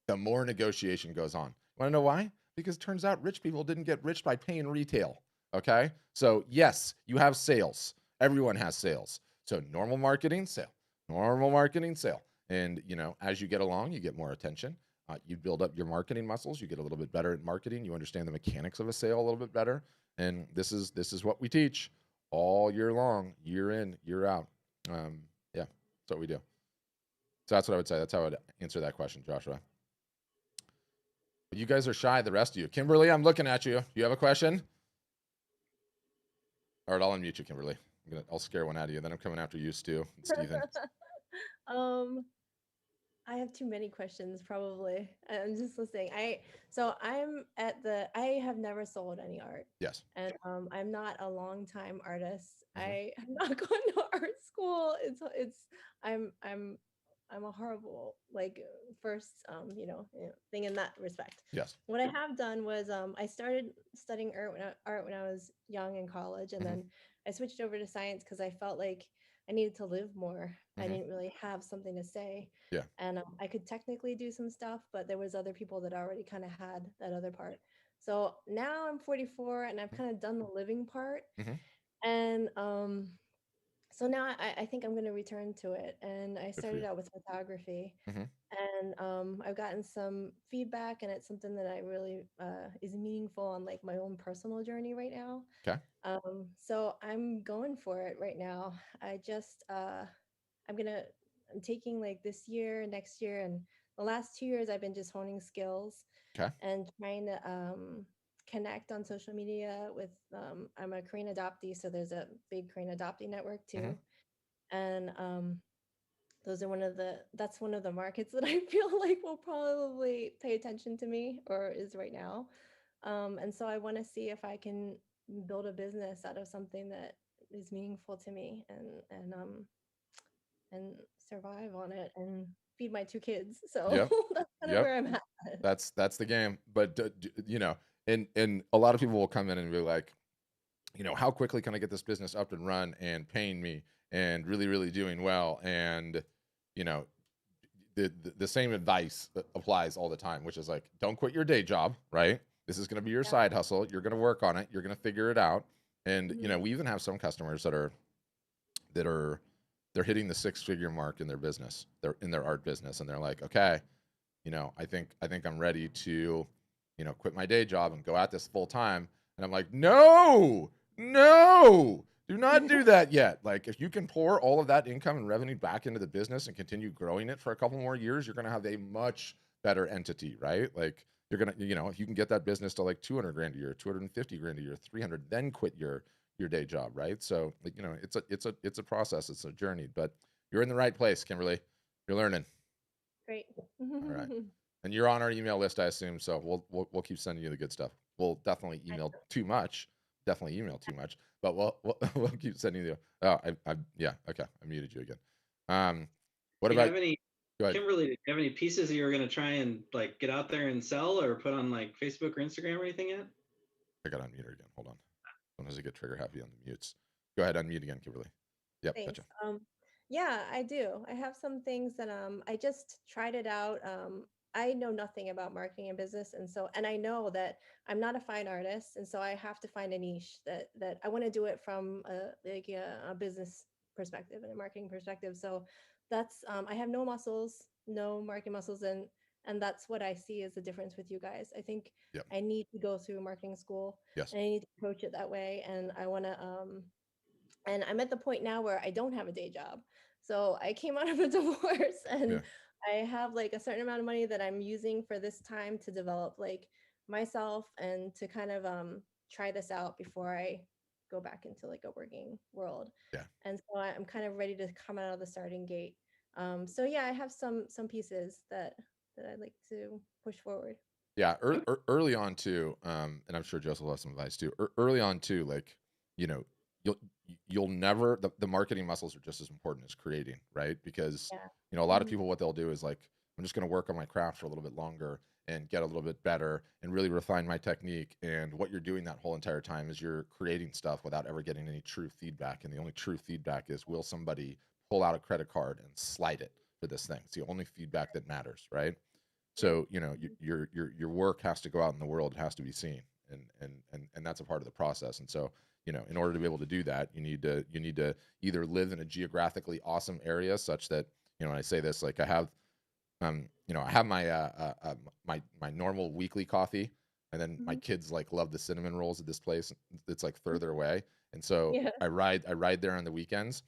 The more negotiation goes on. Wanna know why? Because it turns out rich people didn't get rich by paying retail, okay? So yes, you have sales. Everyone has sales. So normal marketing, sale. Normal marketing, sale. And as you get along, you get more attention. You build up your marketing muscles. You get a little bit better at marketing. You understand the mechanics of a sale a little bit better. And this is what we teach all year long, year in, year out. Yeah, that's what we do. So that's what I would say. That's how I would answer that question, Joshua. But you guys are shy, the rest of you. Kimberly, I'm looking at you. Do you have a question? All right, I'll unmute you, Kimberly. I'll scare one out of you. Then I'm coming after you, Stu and Steven. I have too many questions, probably. I'm just listening. I have never sold any art. Yes. And I'm not a long time artist. Mhm. I have not gone to art school. I'm a horrible first thing in that respect. Yes. What I have done was I started studying art when I was young in college, and Mhm. then I switched over to science because I felt like I needed to live more. I Mhm. didn't really have something to say. Yeah. And I could technically do some stuff, but there was other people that already kind of had that other part. So now I'm 44 and I've Mhm. kind of done the living part. Mhm. And so now I think I'm going to return to it. And I Good for started you. out with photography, Mhm. and I've gotten some feedback, and it's something that I really is meaningful on like my own personal journey right now. Okay. So I'm going for it right now. I just I'm gonna I'm taking like this year, next year, and the last 2 years I've been just honing skills Okay. and trying to connect on social media with I'm a Korean adoptee, so there's a big Korean adoptee network too. Mhm. And those are that's one of the markets that I feel like will probably pay attention to me, or is right now. And so I want to see if I can build a business out of something that is meaningful to me, and survive on it and feed my 2 kids. So Yep. that's kind of Yep. where I'm at. That's the game. But and a lot of people will come in and be like, how quickly can I get this business up and run and paying me and really, really doing well? And you know, the same advice that applies all the time, which is like, don't quit your day job, right? This is going to be your Yeah. side hustle. You're going to work on it. You're going to figure it out. And Mhm. we even have some customers that are they're hitting the six-figure mark in their business. They're in their art business, and they're like, okay, I think I'm ready to, quit my day job and go at this full time. And I'm like, no, no, do not do that yet. Like, if you can pour all of that income and revenue back into the business and continue growing it for a couple more years, you're going to have a much better entity, right? Like, you're going to, if you can get that business to like 200 grand a year, 250 grand a year, 300, then quit your day job, right? So, like, it's a process, it's a journey, but you're in the right place, Kimberly. You're learning. Great. All right. And you're on our email list, I assume. So we'll keep sending you the good stuff. We'll definitely I email too much. Definitely email too much. But we'll keep sending you. Oh, yeah. Okay, I muted you again. What Do you about? have any, Go ahead. Kimberly, do you have any pieces you were going to try and like get out there and sell or put on like Facebook or Instagram or anything yet? I got to unmute her again. Hold on. Sometimes I get trigger happy on the mutes. Go ahead, unmute again, Kimberly. Yep, Thanks. gotcha. Yeah, I do. I have some things that I just tried it out. I know nothing about marketing and business, and I know that I'm not a fine artist, and so I have to find a niche that I want to do it from a business perspective and a marketing perspective. So that's I have no muscles, no marketing muscles, and that's what I see as the difference with you guys. I think Yep. I need to go through marketing school, Yes. and I need to approach it that way, and I want to and I'm at the point now where I don't have a day job. So I came out of a divorce, Yeah. and I have like a certain amount of money that I'm using for this time to develop like myself and to kind of try this out before I go back into like a working world. Yeah. And so I'm kind of ready to come out of the starting gate. So yeah, I have some pieces that I'd like to push forward. Yeah, early on too, and I'm sure Joseph will have some advice too. Early on too, like, you know, you'll you'll never the marketing muscles are just as important as creating, right? Because Yeah. a lot of Mhm. people, what they'll do is like, I'm just going to work on my craft for a little bit longer and get a little bit better and really refine my technique. And what you're doing that whole entire time is you're creating stuff without ever getting any true feedback. And the only true feedback is, will somebody pull out a credit card and slide it for this thing? It's the only feedback that matters, right? Right. So, your work has to go out in the world, it has to be seen, and that's a part of the process. And so, in order to be able to do that, you need to either live in a geographically awesome area such that, when I say this, like, I have my normal weekly coffee, and then my Mhm. kids like love the cinnamon rolls at this place that's like further away, and so Yeah. I ride there on the weekends,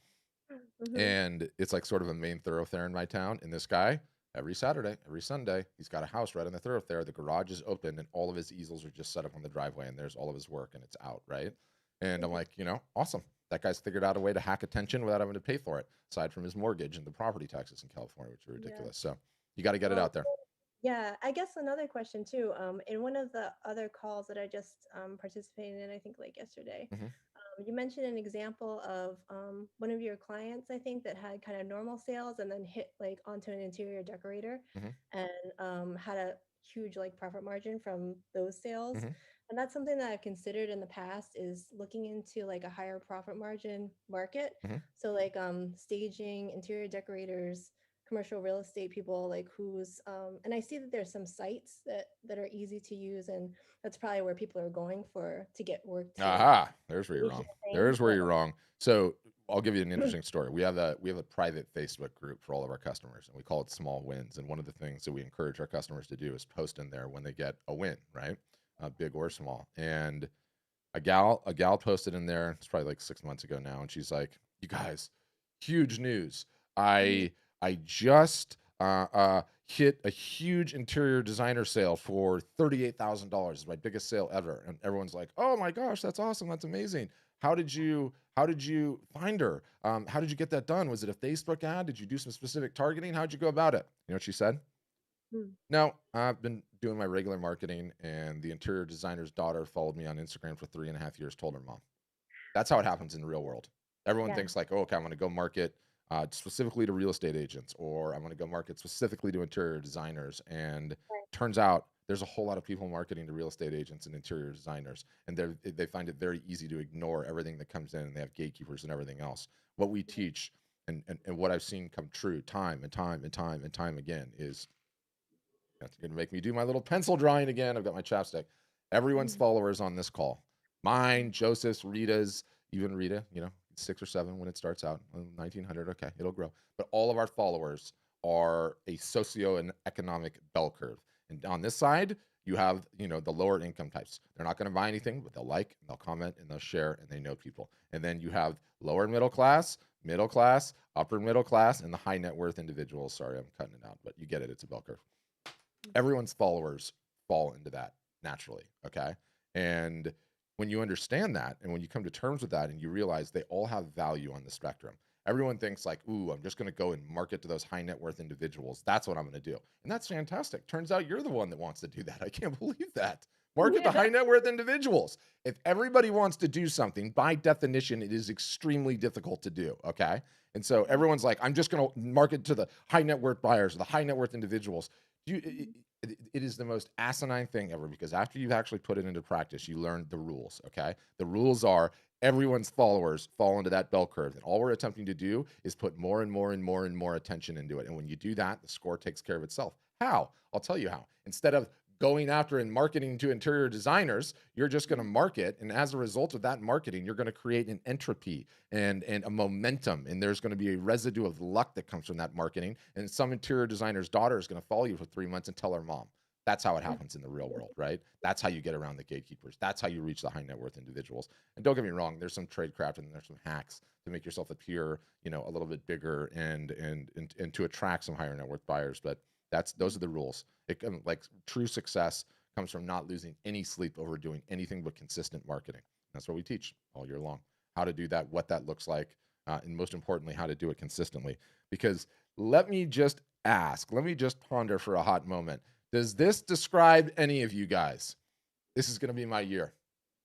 Mhm. and it's like sort of a main thoroughfare in my town. And this guy, every Saturday, every Sunday, he's got a house right on the thoroughfare. The garage is open, and all of his easels are just set up on the driveway, and there's all of his work, and it's out, right? And I'm like, awesome. That guy's figured out a way to hack attention without having to pay for it, aside from his mortgage and the property taxes in California, which are Yeah. ridiculous. So you got to get it Well, out there. yeah, I guess another question too. In one of the other calls that I just participated in, I think like yesterday, Hmm. you mentioned an example of one of your clients, I think, that had kind of normal sales and then hit like onto an interior decorator Hmm. and had a huge like profit margin from those sales. Hmm. And that's something that I've considered in the past is looking into like a higher profit margin market. Mhm. So like staging, interior decorators, commercial real estate people, like who's and I see that there's some sites that are easy to use, and that's probably where people are going for to get work to Aha, there's where you're stage wrong. and things. There's where But you're wrong. So I'll give you an interesting story. We have a private Facebook group for all of our customers, and we call it Small Wins. And one of the things that we encourage our customers to do is post in there when they get a win, right? Big or small. And a gal posted in there. It's probably like 6 months ago now, and she's like, "You guys, huge news! I just hit a huge interior designer sale for $38,000. It's my biggest sale ever." And everyone's like, "Oh my gosh, that's awesome! That's amazing! How did you find her? How did you get that done? Was it a Facebook ad? Did you do some specific targeting? How'd you go about it?" You know what she said? Mm. No, I've been doing my regular marketing, and the interior designer's daughter followed me on Instagram for 3.5 years, told her mom. That's how it happens in the real world. Everyone Yeah. thinks like, oh, okay, I'm going to go market specifically to real estate agents, or I'm going to go market specifically to interior designers. And Right. turns out there's a whole lot of people marketing to real estate agents and interior designers, and they find it very easy to ignore everything that comes in, and they have gatekeepers and everything else. What we teach and what I've seen come true time and time and time and time again is that's going to make me do my little pencil drawing again. I've got my chapstick. Everyone's Mm. followers on this call, mine, Joseph's, Rita's, even Rita, 6 or 7 when it starts out, 1900. Okay, it'll grow. But all of our followers are a socio and economic bell curve. And on this side, you have, the lower income types. They're not going to buy anything, but they'll like, and they'll comment, and they'll share, and they know people. And then you have lower middle class, upper middle class, and the high net worth individuals. Sorry, I'm cutting it out, but you get it. It's a bell curve. Everyone's followers fall into that naturally. Okay. And when you understand that, and when you come to terms with that, and you realize they all have value on the spectrum, everyone thinks like, ooh, I'm just going to go and market to those high net worth individuals. That's what I'm going to do. And that's fantastic. Turns out you're the one that wants to do that. I can't believe that. Market to Yeah. high net worth individuals. If everybody wants to do something, by definition, it is extremely difficult to do. Okay. And so everyone's like, I'm just going to market to the high net worth buyers, the high net worth individuals. It is the most asinine thing ever, because after you've actually put it into practice, you learn the rules. Okay. The rules are everyone's followers fall into that bell curve. And all we're attempting to do is put more and more and more and more attention into it. And when you do that, the score takes care of itself. How? I'll tell you how. Instead of going after and marketing to interior designers, you're just going to market. And as a result of that marketing, you're going to create an entropy and a momentum. And there's going to be a residue of luck that comes from that marketing. And some interior designer's daughter is going to follow you for 3 months and tell her mom. That's how it happens in the real world, right? That's how you get around the gatekeepers. That's how you reach the high net worth individuals. And don't get me wrong, there's some tradecraft and there's some hacks to make yourself appear, a little bit bigger and to attract some higher net worth buyers. But those are the rules. Like true success comes from not losing any sleep over doing anything but consistent marketing. That's what we teach all year long. How to do that, what that looks like, and most importantly, how to do it consistently. Because let me just ponder for a hot moment. Does this describe any of you guys? This is going to be my year.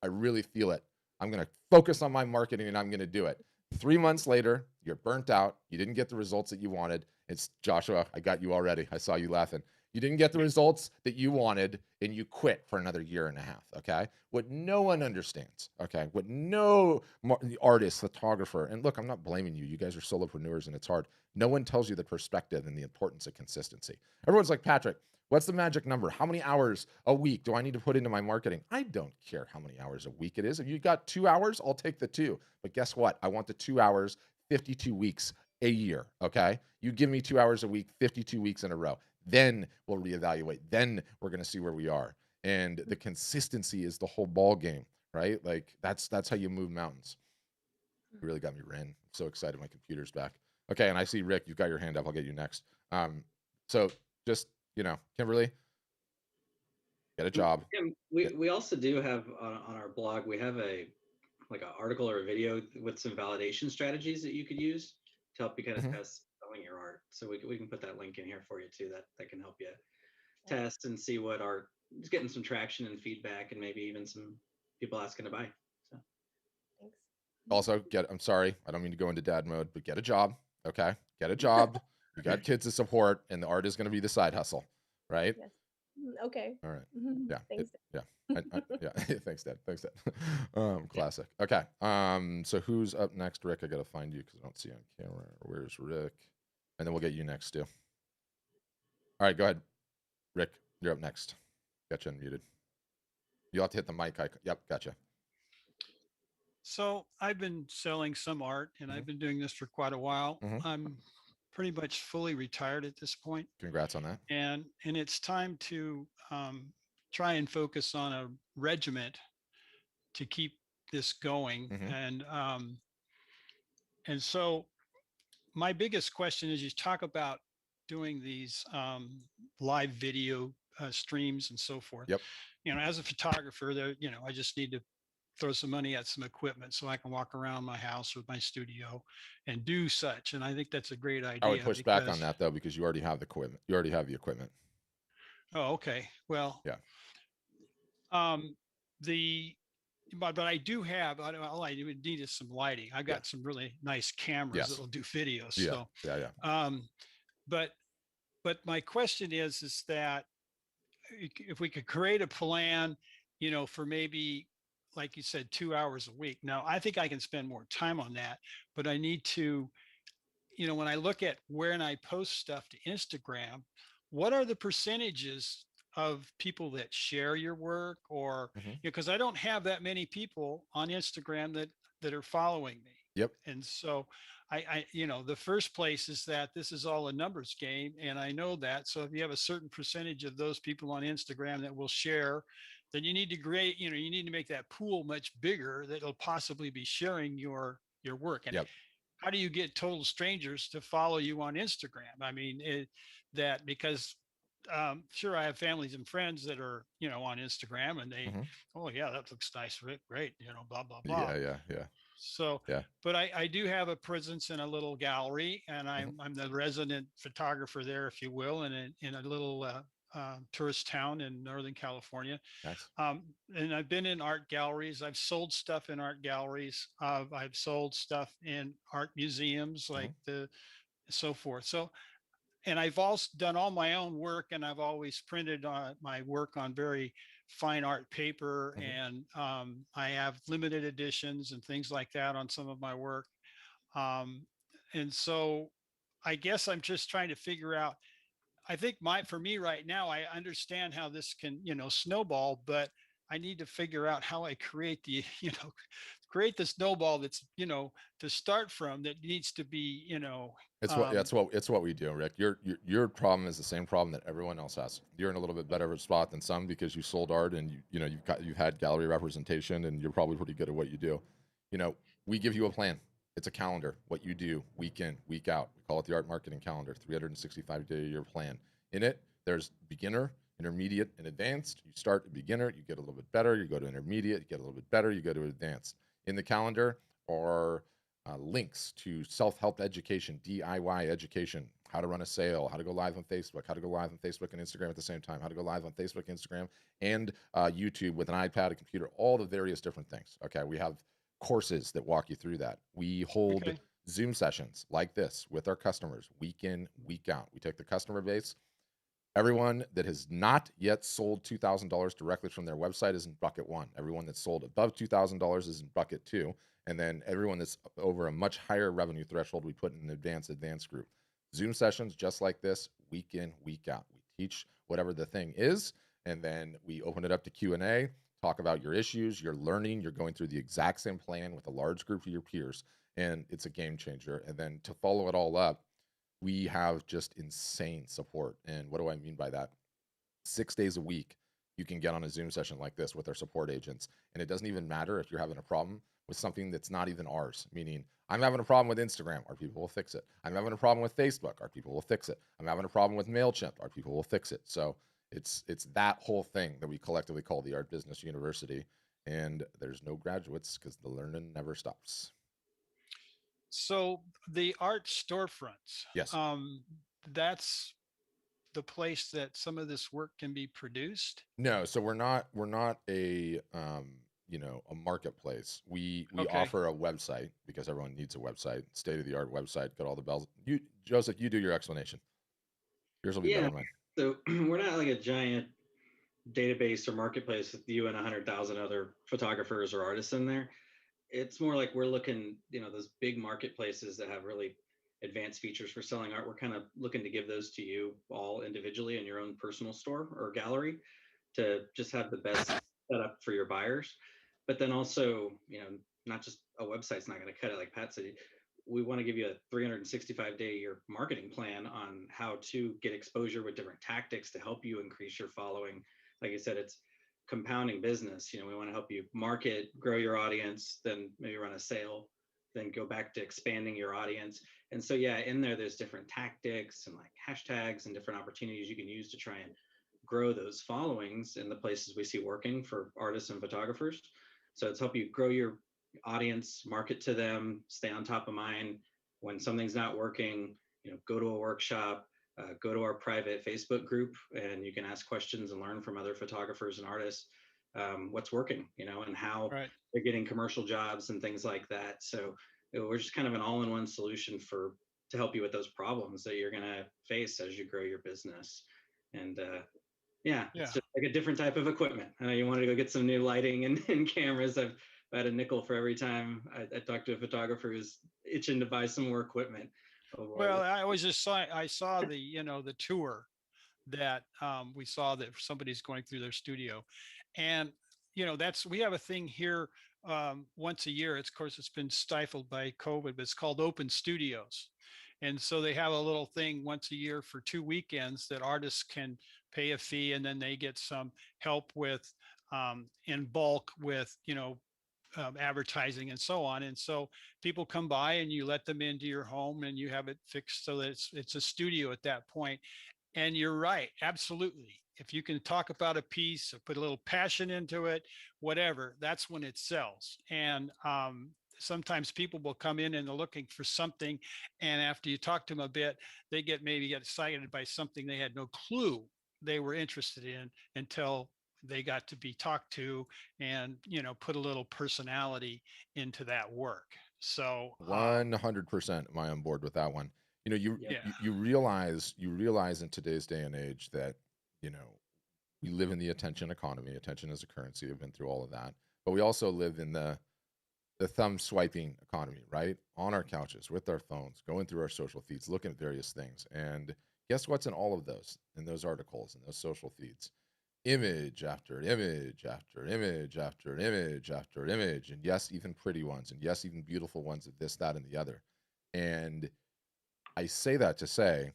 I really feel it. I'm going to focus on my marketing and I'm going to do it. 3 months later, you're burnt out. You didn't get the results that you wanted. It's Joshua. I got you already. I saw you laughing. You didn't get the results that you wanted and you quit for another year and a half. Okay. What no one understands. Okay. What no artist, photographer, and look, I'm not blaming you. You guys are solopreneurs and it's hard. No one tells you the perspective and the importance of consistency. Everyone's like, Patrick, what's the magic number? How many hours a week do I need to put into my marketing? I don't care how many hours a week it is. If you got 2 hours, I'll take the 2. But guess what? I want the 2 hours, 52 weeks a year. Okay. You give me 2 hours a week, 52 weeks in a row. Then we'll reevaluate. Then we're going to see where we are. And the consistency is the whole ball game, right? Like that's how you move mountains. You really got me, Ren. I'm so excited. My computer's back. Okay. And I see Rick, you've got your hand up. I'll get you next. So just, Kimberly, get a job. Tim, we also do have on our blog, we have like an article or a video with some validation strategies that you could use to help you kind of Mhm. test selling your art. So we can put that link in here for you too. That can help you test and see what art is getting some traction and feedback, and maybe even some people asking to buy. So Thanks. Also, I'm sorry, I don't mean to go into dad mode, but get a job. Okay. Get a job. You got kids to support, and the art is going to be the side hustle, right? Yes. Okay. All right. Mhm. Yeah. Thanks. Yeah. Yeah. Thanks, Dad. Thanks, Dad. Classic. Okay. So who's up next, Rick? I gotta find you because I don't see you on camera. Where's Rick? And then we'll get you next too. All right. Go ahead, Rick. You're up next. Gotcha. Unmuted. You'll have to hit the mic icon. Yep. Gotcha. So I've been selling some art and hmm I've been doing this for quite a while. hmm I'm pretty much fully retired at this point, Congrats on that. and it's time to try and focus on a regiment to keep this going. hmm And so my biggest question is, you talk about doing these live video streams and so forth. Yep. As a photographer, there, I just need to throw some money at some equipment so I can walk around my house with my studio and do such. And I think that's a great I would idea push back on because, that though because you already have the equipment. You already have the equipment. oh, okay. Well, Yeah. um, the, but I do have, all I would need is some lighting. I've Yeah. got some really nice cameras Yes. that'll do videos. Yeah. So, Yeah. um, but, but my question is that if we could create a plan, for maybe, like you said, 2 hours a week. Now, I think I can spend more time on that, but I need to, when I look at when I post stuff to Instagram, what are the percentages of people that share your work, or, hmm because I don't have that many people on Instagram that are following me. Yep. And so the first place is that this is all a numbers game. And I know that. So if you have a certain percentage of those people on Instagram that will share, then you need to create, you need to make that pool much bigger that'll possibly be sharing your work. And Yep. how do you get total strangers to follow you on Instagram? I mean, that because sure, I have families and friends that are, on Instagram, and they, hmm oh yeah, that looks nice, great, blah blah blah. Yeah. Yeah. Yeah. So, Yeah. but I do have a presence in a little gallery, and hmm I'm the resident photographer there, if you will, in a little tourist town in Northern California. Nice. And I've been in art galleries. I've sold stuff in art galleries. I've sold stuff in art museums, hmm like the so forth. So, and I've also done all my own work, and I've always printed my work on very fine art paper, hmm and I have limited editions and things like that on some of my work. Um, and so, I guess I'm just trying to figure out. I think for me right now, I understand how this can, snowball, but I need to figure out how I create the, create the snowball that's, to start from, that needs to be, um, It's what we do, Rick. Your problem is the same problem that everyone else has. You're in a little bit better of a spot than some because you sold art and you've had gallery representation and you're probably pretty good at what you do. You know, we give you a plan. It's a calendar. What you do week in, week out. We call it the art marketing calendar, 365-day-a-year plan. In it, there's beginner, intermediate, and advanced. You start at beginner, you get a little bit better. You go to intermediate, you get a little bit better. You go to advanced. In the calendar are links to self-help education, DIY education, how to run a sale, how to go live on Facebook, how to go live on Facebook and Instagram at the same time, how to go live on Facebook, Instagram, and YouTube with an iPad, a computer, all the various different things. Okay, we have courses that walk you through that. We hold okay. Zoom sessions like this with our customers week in, week out. We take the customer base. Everyone that has not yet sold $2,000 directly from their website is in bucket one. Everyone that's sold above $2,000 is in bucket two. And then everyone that's over a much higher revenue threshold, we put in an advanced group. Zoom sessions just like this, week in, week out. We teach whatever the thing is, and then we open it up to Q&A, talk about your issues, your learning. You're going through the exact same plan with a large group of your peers, and it's a game changer. And then to follow it all up, we have just insane support. And what do I mean by that? 6 days a week, you can get on a Zoom session like this with our support agents. And it doesn't even matter if you're having a problem with something that's not even ours, meaning I'm having a problem with Instagram, our people will fix it. I'm having a problem with Facebook, our people will fix it. I'm having a problem with MailChimp, our people will fix it. So it's that whole thing that we collectively call the Art Business University. And there's no graduates because the learning never stops. So the art storefronts, Yes. that's the place that some of this work can be produced. No, so we're not a a marketplace. We Okay. offer a website because everyone needs a website, state of the art website, got all the bells. Joseph, you do your explanation. Yours will be better Yeah. than mine. So we're not like a giant database or marketplace with you and 100,000 other photographers or artists in there. It's more like we're looking, those big marketplaces that have really advanced features for selling art. We're kind of looking to give those to you all individually in your own personal store or gallery to just have the best setup for your buyers. But then also, not just a website's not going to cut it, like Pat said. We want to give you a 365-day year marketing plan on how to get exposure with different tactics to help you increase your following. Like I said, it's compounding business. We want to help you market, grow your audience, then maybe run a sale, then go back to expanding your audience. And so, yeah, in there's different tactics and like hashtags and different opportunities you can use to try and grow those followings in the places we see working for artists and photographers. So it's help you grow your audience, market to them, stay on top of mind. When something's not working, go to a workshop, go to our private Facebook group, and you can ask questions and learn from other photographers and artists what's working, and how Right. they're getting commercial jobs and things like that. So we're just kind of an all-in-one solution to help you with those problems that you're going to face as you grow your business. And yeah, it's Yeah. just like a different type of equipment. You wanted to go get some new lighting and cameras. I've had a nickel for every time I talk to a photographer who's itching to buy some more equipment. Oh boy. Well, I saw the tour that we saw that somebody's going through their studio, and we have a thing here once a year. It's, of course, it's been stifled by COVID, but it's called Open Studios, and so they have a little thing once a year for 2 weekends that artists can pay a fee, and then they get some help with in bulk with advertising and so on. And so people come by and you let them into your home and you have it fixed so that it's a studio at that point. And you're right, absolutely. If you can talk about a piece or put a little passion into it, whatever, that's when it sells. And sometimes people will come in and they're looking for something, and after you talk to them a bit, they maybe get excited by something they had no clue they were interested in until they got to be talked to and put a little personality into that work. So 100% am I on board with that one. You know, you Yeah. yeah. you realize in today's day and age that, you know, we live in the attention economy. Attention is a currency. We've been through all of that. But we also live in the thumb swiping economy, right? On our couches with our phones, going through our social feeds, looking at various things. And guess what's in all of those, in those articles, in those social feeds? Image after image after image after image after image. And yes, even pretty ones. And yes, even beautiful ones of this, that, and the other. And I say that to say,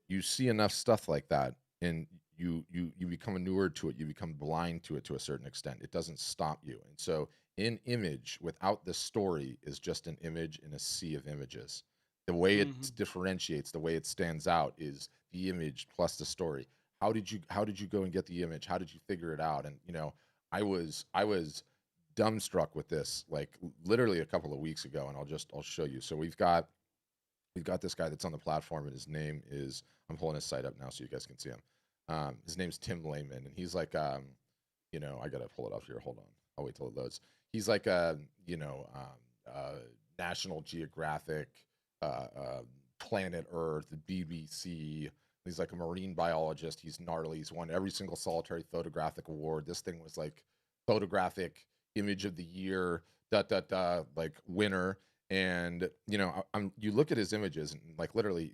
you see enough stuff like that and you become inured to it, you become blind to it to a certain extent. It doesn't stop you. And so an image without the story is just an image in a sea of images. The way it Hmm. differentiates, the way it stands out is the image plus the story. How did you go and get the image? How did you figure it out? And I was dumbstruck with this, like literally a couple of weeks ago, and I'll show you. So we've got this guy that's on the platform, and his name is, I'm pulling his site up now so you guys can see him. His name's Tim Lehman, and he's like, I gotta pull it up here. Hold on, I'll wait till it loads. He's like National Geographic, Planet Earth, the BBC. He's like a marine biologist. He's gnarly. He's won every single solitary photographic award. This thing was like photographic image of the year, like winner. And you look at his images, and like literally,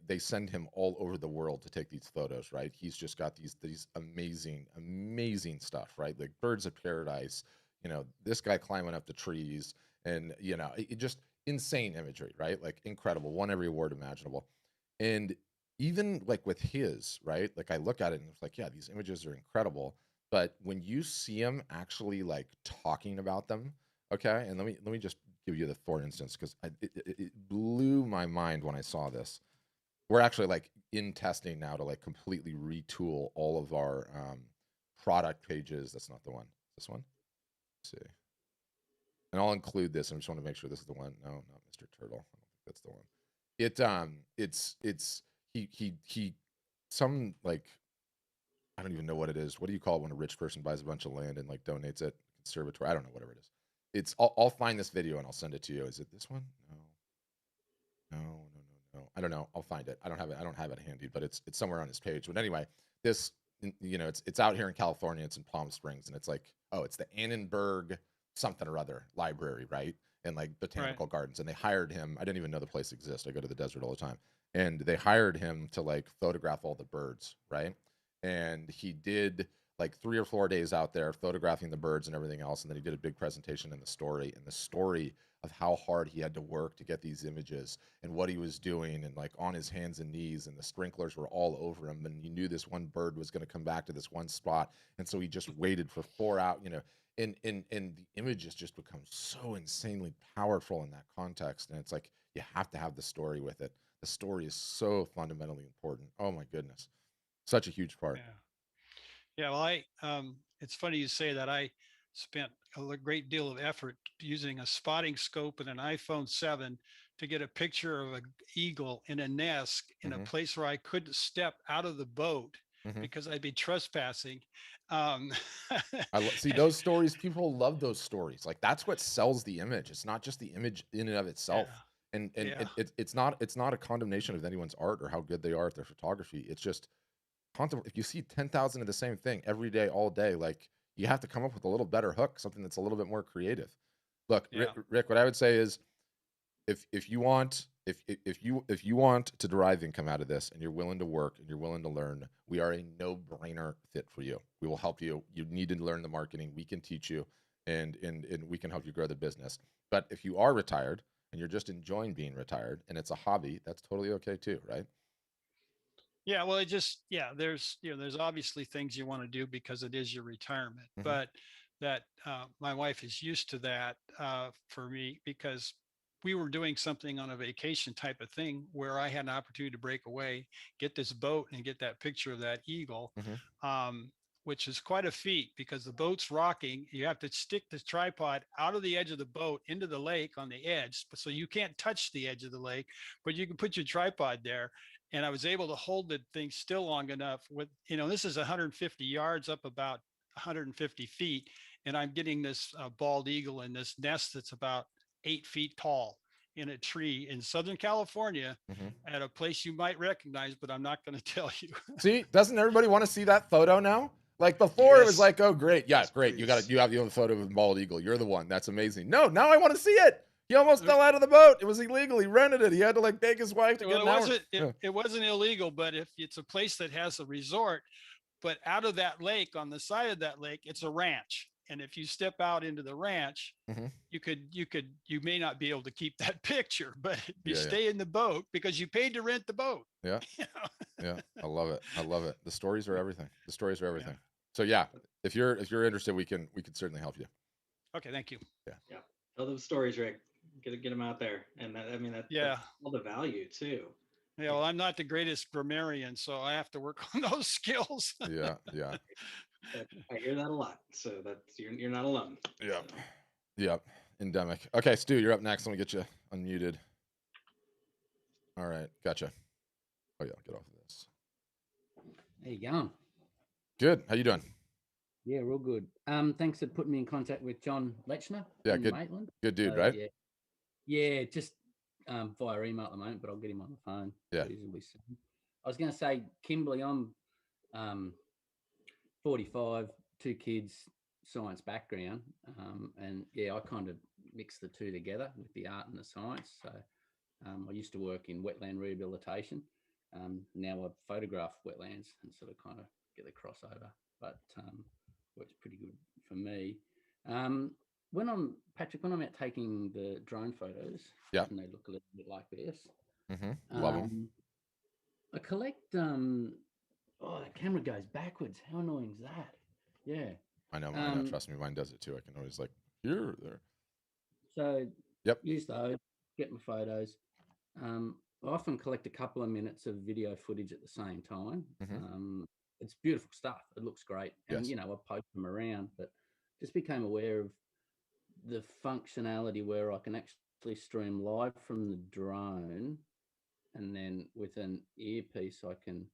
they send him all over the world to take these photos, right? He's just got these amazing stuff, right? Like birds of paradise, this guy climbing up the trees, and it just insane imagery, right? Like incredible, won every award imaginable. And even like with his, right? Like I look at it and it's like, yeah, these images are incredible, but when you see him actually like talking about them, okay, and let me just give you the for instance, because it blew my mind when I saw this. We're actually like in testing now to like completely retool all of our product pages. That's not the one. This one. Let's see. And I'll include this. I just want to make sure this is the one. No, not Mr. Turtle. I don't think that's the one. It's he some like, I don't even know what it is. What do you call it when a rich person buys a bunch of land and like donates it? Conservatory. I don't know, whatever it is. I'll find this video and I'll send it to you. Is it this one? No. No, no, no, no. I don't know. I'll find it. I don't have it handy, but it's somewhere on his page. But anyway, this it's out here in California. It's in Palm Springs, and it's like, oh, it's the Annenberg something or other library, right? And like Right. botanical gardens. And they hired him. I didn't even know the place exists. I go to the desert all the time. And they hired him to like photograph all the birds, right? And he did like 3 or 4 days out there photographing the birds and everything else. And then he did a big presentation in the story, and the story of how hard he had to work to get these images and what he was doing, and like on his hands and knees, and the sprinklers were all over him, and you knew this one bird was going to come back to this one spot, and so he just waited for 4 hours, and the images just become so insanely powerful in that context. And it's like you have to have the story with it. The story is so fundamentally important. Oh my goodness, such a huge part. Yeah. Yeah, well, it's funny you say that. I spent great deal of effort using a spotting scope and an iPhone 7 to get a picture of an eagle in a nest in a Hmm. place where I couldn't step out of the boat Hmm. because I'd be trespassing. Um, See and those stories. People love those stories. Like that's what sells the image. It's not just the image in and of yeah, itself. And yeah, it's not a condemnation of anyone's art or how good they are at their photography. It's just if you see 10,000 of the same thing every day, all day, like you have to come up with a little better hook, something that's a little bit more creative. Look, yeah, Rick, what I would say is if you want if you want to derive income out of this, and you're willing to work and you're willing to learn, we are a no-brainer fit for you. We will help you. You need to learn the marketing. We can teach you, and we can help you grow the business. But if you are retired and you're just enjoying being retired and it's a hobby, that's totally okay too, right? yeah. Well, there's obviously things you want to do because it is your retirement, Hmm. but that my wife is used to that for me because we were doing something on a vacation type of thing where I had an opportunity to break away, get this boat, and get that picture of that eagle, Hmm. um, which is quite a feat because the boat's rocking. You have to stick the tripod out of the edge of the boat into the lake on the edge, so you can't touch the edge of the lake, but you can put your tripod there. And I was able to hold the thing still long enough with, this is 150 yards up about 150 feet. And I'm getting this bald eagle in this nest that's about 8 feet tall in a tree in Southern California Hmm. at a place you might recognize, but I'm not going to tell you. See, doesn't everybody want to see that photo now? Like before, it was Yes, like, oh, great, yeah, yes, great. please. You have a photo of a bald eagle. You're the one. That's amazing. No, now I want to see it. He almost fell out of the boat. It was illegal. He rented it. He had to like beg his wife to Well, get an hour. Yeah. it wasn't illegal, but if it's a place that has a resort, but out of that lake, on the side of that lake, it's a ranch. And if you step out into the ranch, Hmm. you may not be able to keep that picture, but if you Yeah, yeah, stay in the boat because you paid to rent the boat. yeah, you know? yeah. I love it. I love it. The stories are everything. The stories are Yeah. everything. So yeah, if you're interested, we can certainly help you. Okay. Thank you. Yeah. Yeah, tell those stories, Rick. Get them out there, and I mean that's Yeah. all the value too. Yeah. Like Well, I'm not the greatest grammarian, so I have to work on those skills. Yeah, yeah, I hear that a lot, so that's you're not alone. So yep, yep. Endemic. Okay, Stu, you're up next. Let me get you unmuted. All right, gotcha. Oh yeah, get off of this. There you go. Good. How you doing? Yeah, real good. Thanks for putting me in contact with John Lechner Yeah, in good. Maitland. Good dude, So right? yeah, yeah, just via email at the moment, but I'll get him on the phone Yeah. reasonably soon. I was going to say, Kimberly, I'm um, 45, 2 kids, science background, and yeah, I kind of mix the two together with the art and the science. So I used to work in wetland rehabilitation. Now I photograph wetlands and sort of kind of get the crossover, but works pretty good for me. Um, when I'm out taking the drone photos, Yeah. and they look a little bit like this, Mm-hmm. Love them. um, I collect. Oh, the camera goes backwards. How annoying is that? Yeah. I know. I know. Um, Trust me, mine does it too. I can always like here, or there. so Yep. use those, get my photos. I often collect a couple of minutes of video footage at the same time. Mm-hmm. It's beautiful stuff. It looks great. And, Yes. I post them around, but just became aware of the functionality where I can actually stream live from the drone. And then with an earpiece, I can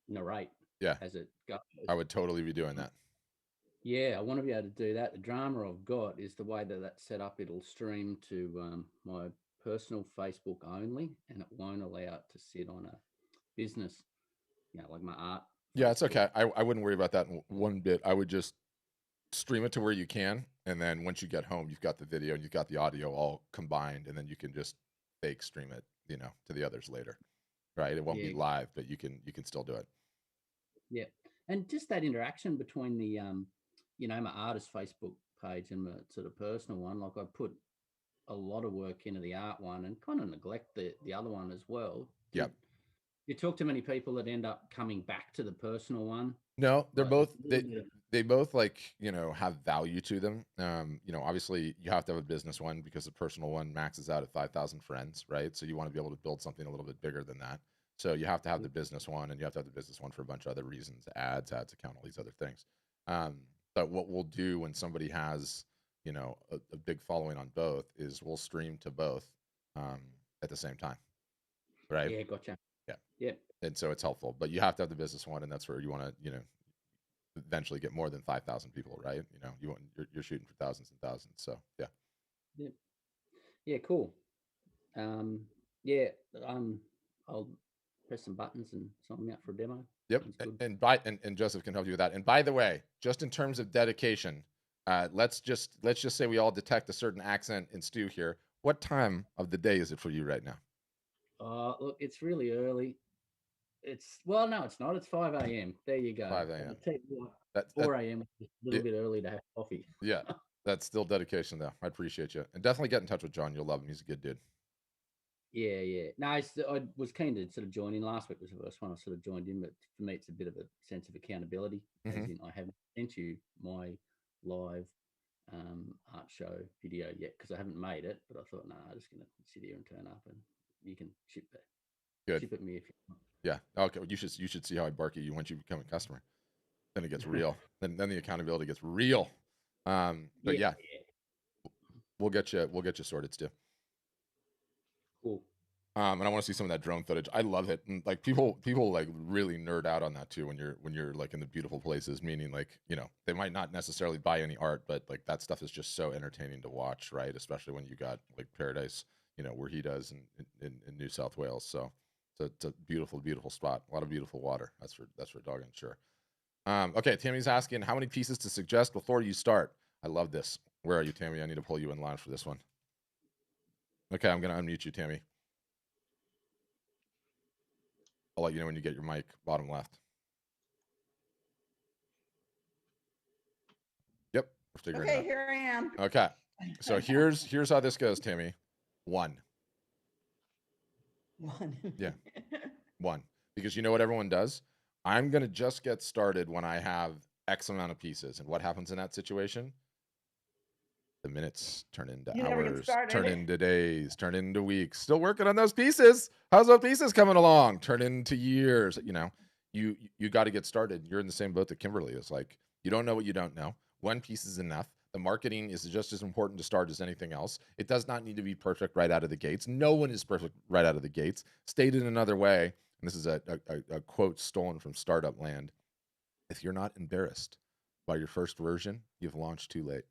narrate Yeah. as it goes. I would totally be doing that. Yeah, I want to be able to do that. The drama I've got is the way that that's set up. It'll stream to my personal Facebook only, and it won't allow it to sit on a business, like my art Yeah, it's okay. I wouldn't worry about that one bit. I would just stream it to where you can, and then once you get home, you've got the video and you've got the audio all combined, and then you can just fake stream it, to the others later, right? It won't be Yeah, live, but you can still do it. yeah. And just that interaction between the my artist Facebook page and my sort of personal one. Like I put a lot of work into the art one and kind of neglect the other one as well. Do Yep. you talk to many people that end up coming back to the personal one? No, they're Like both a little bit of, they both like, have value to them. Obviously you have to have a business one because the personal one maxes out at 5,000 friends, right? So you want to be able to build something a little bit bigger than that. So you have to have the business one, and you have to have the business one for a bunch of other reasons, ads account, all these other things. But what we'll do when somebody has, a big following on both is we'll stream to both um, at the same time, right? yeah, gotcha. Yeah. Yeah, And so it's helpful, but you have to have the business one, and that's where you want to, eventually get more than 5,000 people, right? You're shooting for thousands and thousands. So yeah. yeah, yeah, cool. Yeah, um, I'll press some buttons and sign me up for a demo. Yep. Sounds good. And Joseph can help you with that. And by the way, just in terms of dedication, let's just say we all detect a certain accent in Stu here. What time of the day is it for you right now? Look, it's really early. Well, no, it's not. It's 5 a.m. There you go. 5 I'll a.m. tell you what, That 4 a.m. is a yeah, little bit early to have coffee. yeah. That's still dedication though. I appreciate you. And definitely get in touch with John. You'll love him. He's a good dude. Yeah, yeah. No, I was keen to sort of join in. Last week was the first one I sort of joined in, but for me, it's a bit of a sense of accountability. As Hmm. in, I haven't sent you my live art show video yet because I haven't made it. But I thought, no, I'm just going to sit here and turn up, and you can Good. ship it me if you want. Yeah. Okay. Well, you should see how I bark at you once you become a customer. Then it gets real. Then the accountability gets real. But Yeah, yeah, yeah, we'll get you sorted, Stu. cool. And I want to see some of that drone footage. I love it. And like people like really nerd out on that too when you're like in the beautiful places, meaning like, they might not necessarily buy any art, but like that stuff is just so entertaining to watch, right? Especially when you got like Paradise, where he does in New South Wales. So it's a beautiful, beautiful spot. A lot of beautiful water. That's for doggone sure. Okay, Tammy's asking how many pieces to suggest before you start. I love this. Where are you, Tammy? I need to pull you in line for this one. Okay, I'm gonna unmute you, Tammy. I'll let you know when you get your mic bottom left. Yep, we're figuring it Okay, out. here I am. Okay, so here's how this goes, Tammy. One, One. yeah, one. Because you know what everyone does? I'm gonna just get started when I have X amount of pieces. And what happens in that situation? The minutes turn into You never get hours, turn started. into days, turn into weeks. Still working on those pieces. How's those pieces coming along? Turn into years. You got to get started. You're in the same boat that Kimberly is. Like, you don't know what you don't know. One piece is enough. The marketing is just as important to start as anything else. It does not need to be perfect right out of the gates. No one is perfect right out of the gates. Stated another way, and this is a quote stolen from Startup Land. If you're not embarrassed by your first version, you've launched too late.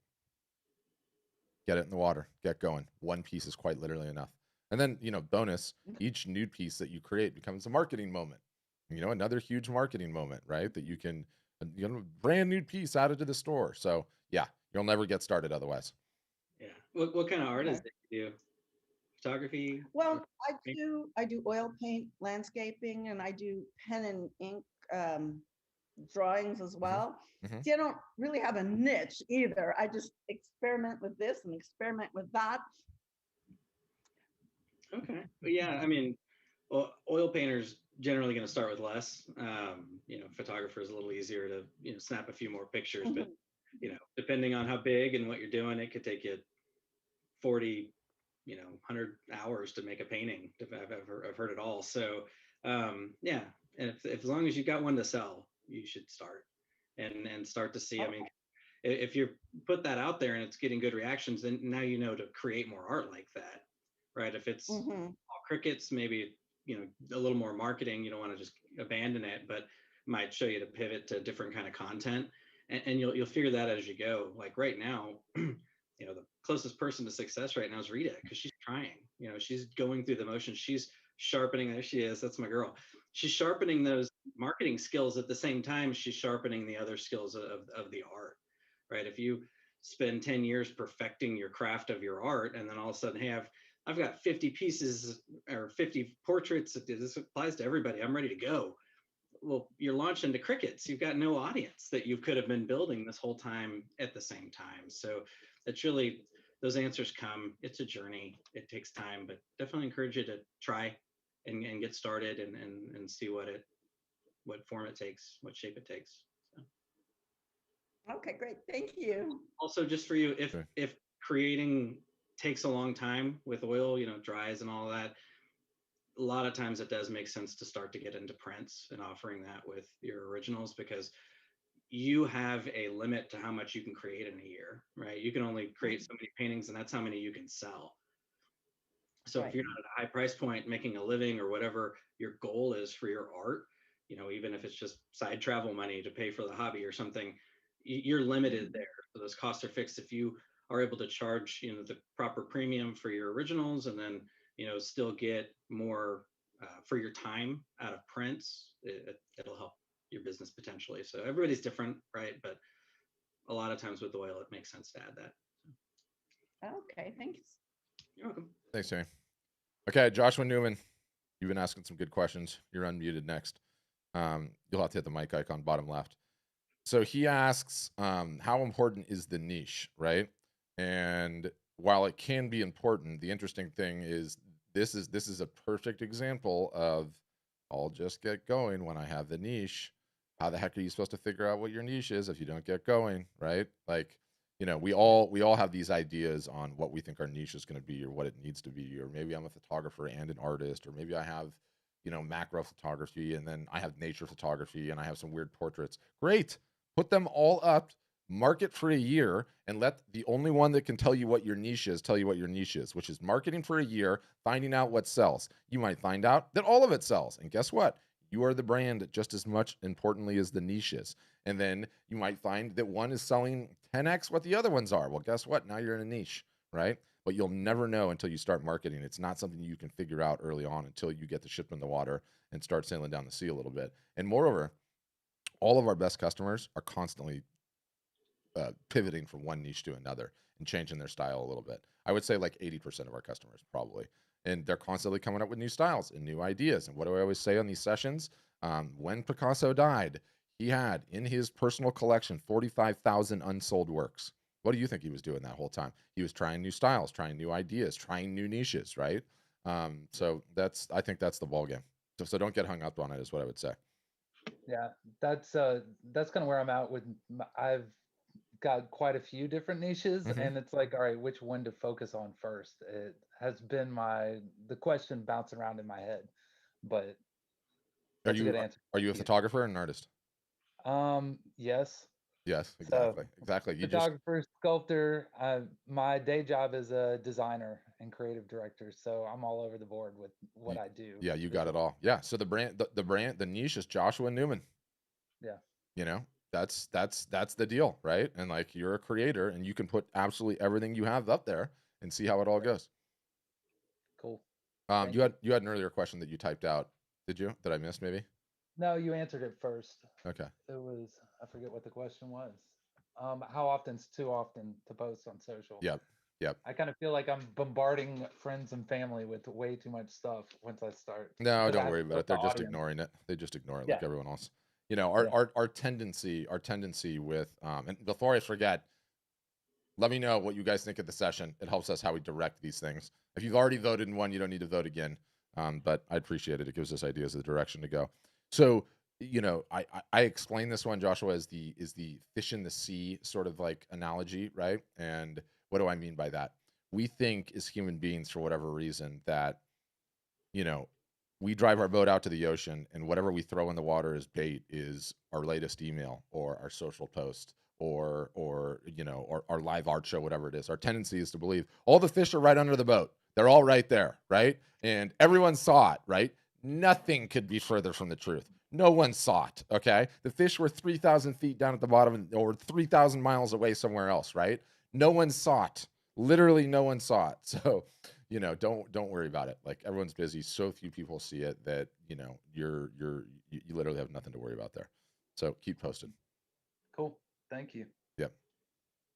Get it in the water, get going. One piece is quite literally enough. And then, bonus, each nude piece that you create becomes a marketing moment. Another huge marketing moment, right? That you can, brand new piece added to the store. So yeah, you'll never get started otherwise. Yeah. What kind of art is Okay. it you do? Photography? Well, I paint? do oil paint, landscaping, and I do pen and ink drawings as well. Mhm. See, I don't really have a niche either. I just experiment with this and experiment with that. Okay. But yeah, I mean, oil painters generally going to start with less. Photographer is a little easier to snap a few more pictures, but Mhm. depending on how big and what you're doing, it could take you 40, 100 hours to make a painting. If I've heard it all. So yeah, and if as long as you got one to sell, you should start and start to see. I mean, if you put that out there and it's getting good reactions, then now you know to create more art like that, right? If it's Mhm. all crickets, maybe a little more marketing. You don't want to just abandon it, but might show you to pivot to different kind of content, and you'll figure that as you go. Like right now, the closest person to success right now is Rita because she's trying. She's going through the motions. She's sharpening. There she is. That's my girl. She's sharpening those marketing skills at the same time she's sharpening the other skills of the art, right? If you spend 10 years perfecting your craft of your art, and then all of a sudden, hey, I've got 50 pieces or 50 portraits, this applies to everybody, I'm ready to go. Well, you're launched into crickets. You've got no audience that you could have been building this whole time at the same time. So it's really, those answers come. It's a journey. It takes time, but definitely encourage you to try and get started and see what form it takes, what shape it takes. So. Okay, great. Thank you. Also, just for you, Sure. if creating takes a long time with oil, dries and all that, a lot of times it does make sense to start to get into prints and offering that with your originals, because you have a limit to how much you can create in a year, right? You can only create so many paintings, and that's how many you can sell. So if Right. you're not at a high price point making a living, or whatever your goal is for your art, even if it's just side travel money to pay for the hobby or something, you're limited there. So those costs are fixed. If you are able to charge, the proper premium for your originals, and then, still get more for your time out of prints, it'll help your business potentially. So everybody's different, right? But a lot of times with oil, it makes sense to add that. Okay, thanks. You're welcome. Thanks, Jamie. Okay, Joshua Newman, you've been asking some good questions. You're unmuted next. You'll have to hit the mic icon bottom left. So he asks, how important is the niche, right? And while it can be important, the interesting thing is this is a perfect example of, I'll just get going when I have the niche. How the heck are you supposed to figure out what your niche is if you don't get going, right? Like, we all have these ideas on what we think our niche is going to be or what it needs to be. Or maybe I'm a photographer and an artist, or maybe I have, macro photography, and then I have nature photography, and I have some weird portraits. Great. Put them all up, market for a year, and let the only one that can tell you what your niche is tell you what your niche is, which is marketing for a year, finding out what sells. You might find out that all of it sells. And guess what? You are the brand just as much importantly as the niche is. And then you might find that one is selling 10x what the other ones are. Well, guess what? Now you're in a niche, right? But you'll never know until you start marketing. It's not something you can figure out early on until you get the ship in the water and start sailing down the sea a little bit. And moreover, all of our best customers are constantly pivoting from one niche to another and changing their style a little bit. I would say like 80% of our customers probably. And they're constantly coming up with new styles and new ideas. And what do I always say on these sessions? When Picasso died, he had in his personal collection 45,000 unsold works. What do you think he was doing that whole time? He was trying new styles, trying new ideas, trying new niches, right? So I think that's the ball game. So don't get hung up on it is what I would say. Yeah, that's kind of where I'm at with. I've got quite a few different niches, and it's like, all right, which one to focus on first? It has been the question bouncing around in my head, but Are that's a good answer. you a Thank you. photographer and an artist? Yes. Yes, So exactly. You just photographer, sculptor. My day job is a designer and creative director, so I'm all over the board with what I do. yeah, you as got it well. all. Yeah. So the brand, the niche is Joshua Newman. Yeah. That's the deal, right? And like you're a creator and you can put absolutely everything you have up there and see how it all goes. Cool. You had an earlier question that you typed out. Did you? That I missed maybe? No, you answered it first. Okay. It was, I forget what the question was. How often's too often to post on social? Yep. I kind of feel like I'm bombarding friends and family with way too much stuff once I start. No, 'Cause I don't have worry to about build it. They're the just audience. ignoring it. They just ignore it Yeah. like everyone else. Yeah. Our tendency with and before I forget, let me know what you guys think of the session. It helps us how we direct these things. If you've already voted in one, you don't need to vote again. But I appreciate it. It gives us ideas of the direction to go. So, I explain this one, Joshua, is the fish in the sea sort of like analogy, right? And what do I mean by that? We think as human beings, for whatever reason, that, we drive our boat out to the ocean and whatever we throw in the water as bait is our latest email or our social post or our live art show, whatever it is. Our tendency is to believe all the fish are right under the boat. They're all right there, right? And everyone saw it, right? Nothing could be further from the truth. No one saw it, okay? The fish were 3,000 feet down at the bottom or 3,000 miles away somewhere else, right? No one saw it. Literally no one saw it. So, you know, don't worry about it. Like everyone's busy. So few people see it that, you know, you literally have nothing to worry about there. So keep posting. Cool. Thank you. Yep.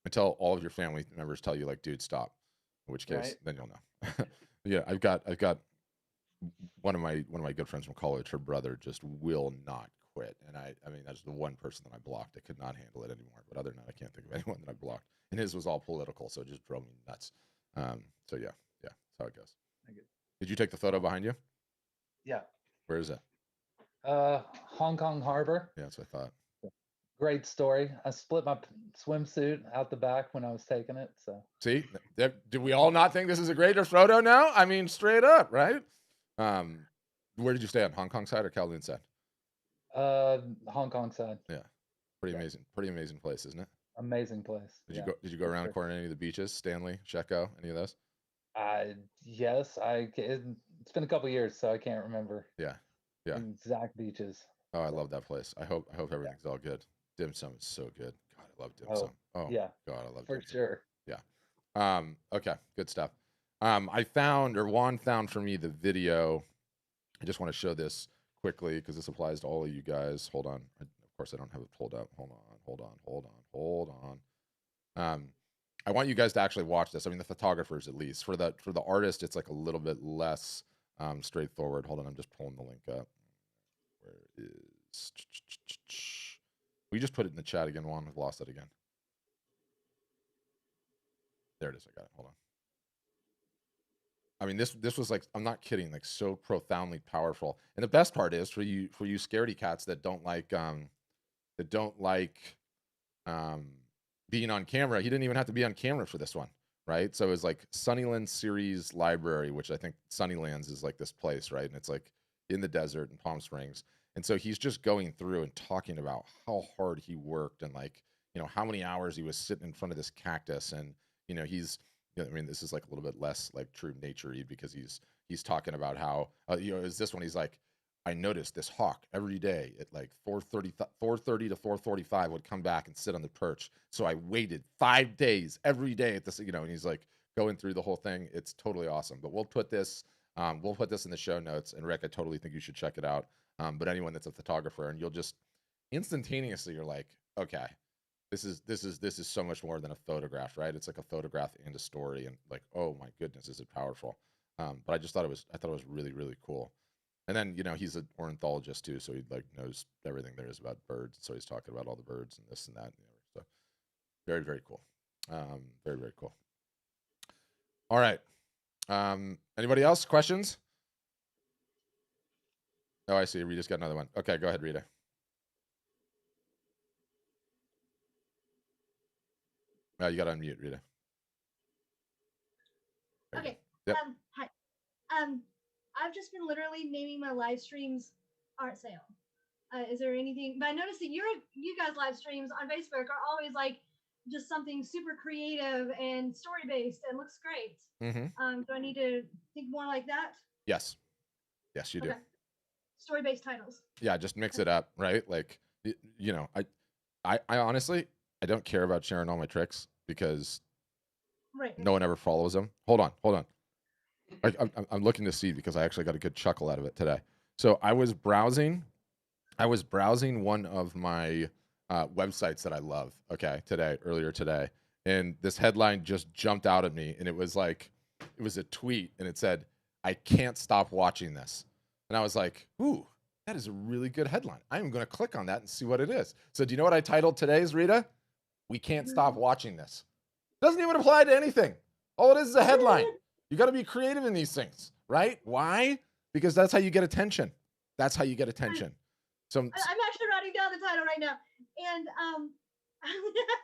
Until all of your family members tell you like, dude, stop. In which case, Right. then you'll know. Yeah, I've got one of my good friends from college. Her brother just will not quit, and I mean that's the one person that I blocked. I could not handle it anymore. But other than that, I can't think of anyone that I blocked. And his was all political, so it just drove me nuts. So yeah, that's how it goes. Thank you. Did you take the photo behind you? Yeah. Where is it? Hong Kong Harbor. Yeah, that's what I thought. Great story. I split my swimsuit out the back when I was taking it. So See, do we all not think this is a greater photo now? I mean, straight up, right? Where did you stay on Hong Kong side or Kowloon side? Hong Kong side. Yeah, pretty Yeah. amazing. Pretty amazing place, isn't it? Amazing place. Did Yeah, you go for around the sure. corner any of the beaches? Stanley, Sheko, any of those? Yes, it's been a couple years, so I can't remember Yeah, yeah. exact beaches. Oh, I So, love that place. I hope yeah. everything's all good. Dim sum is so good. God, I love dim Oh, sum. Oh yeah, God, I love for dim sum. sure. Yeah. Okay, good stuff. I found, or Juan found for me the video. I just want to show this quickly because this applies to all of you guys. Hold on. Of course, I don't have it pulled up. Hold on. I want you guys to actually watch this. I mean, the photographers at least. For the artist, it's like a little bit less straightforward. Hold on, I'm just pulling the link up. Where is? We just put it in the chat again, Juan. I've lost it again. There it is. I got it. Hold on. I mean, this was like, I'm not kidding, like so profoundly powerful. And the best part is for you scaredy cats that don't like um being on camera. He didn't even have to be on camera for this one, right? So it was like Sunnyland series library, which I think Sunnylands is like this place, right? And it's like in the desert in Palm Springs. And so he's just going through and talking about how hard he worked and like, you know, how many hours he was sitting in front of this cactus. And, you know, I mean, this is like a little bit less like true nature-y because he's talking about how, you know, is this one, he's like, I noticed this hawk every day at like 4:30 to 4:45 would come back and sit on the perch. So I waited 5 days every day at this, you know, and he's like going through the whole thing. It's totally awesome. But we'll put this in the show notes. And Rick, I totally think you should check it out. But anyone that's a photographer, and you'll just instantaneously, you're like, okay, this is so much more than a photograph, right? It's like a photograph and a story, and like, oh my goodness, is it powerful? But I thought it was really, really cool. And then, you know, he's an ornithologist too, so he like knows everything there is about birds. So he's talking about all the birds and this and that. So very, very cool. Very, very cool. All right. Anybody else? Questions? Oh, I see. Rita's got another one. Okay, go ahead, Rita. Oh, you got to unmute, Rita. There you Okay. go. Yep. Hi. I've just been literally naming my live streams art sale. Is there anything? But I noticed that you guys live streams on Facebook are always like just something super creative and story based and looks great. Mm-hmm. Do I need to think more like that? Yes. Yes, you do. Okay. Story based titles. Yeah, just mix it up, right? Like, you know, I honestly, I don't care about sharing all my tricks because Right. no one ever follows them. Hold on. I'm looking to see because I actually got a good chuckle out of it today. So I was browsing one of my websites that I love. Okay, earlier today, and this headline just jumped out at me, and it was a tweet, and it said, "I can't stop watching this," and I was like, "Ooh, that is a really good headline. I'm going to click on that and see what it is." So do you know what I titled today's, Rita? "We can't stop watching this." Doesn't even apply to anything. All it is a headline. You got to be creative in these things, right? Why? Because that's how you get attention. That's how you get attention. So I'm actually writing down the title right now, and I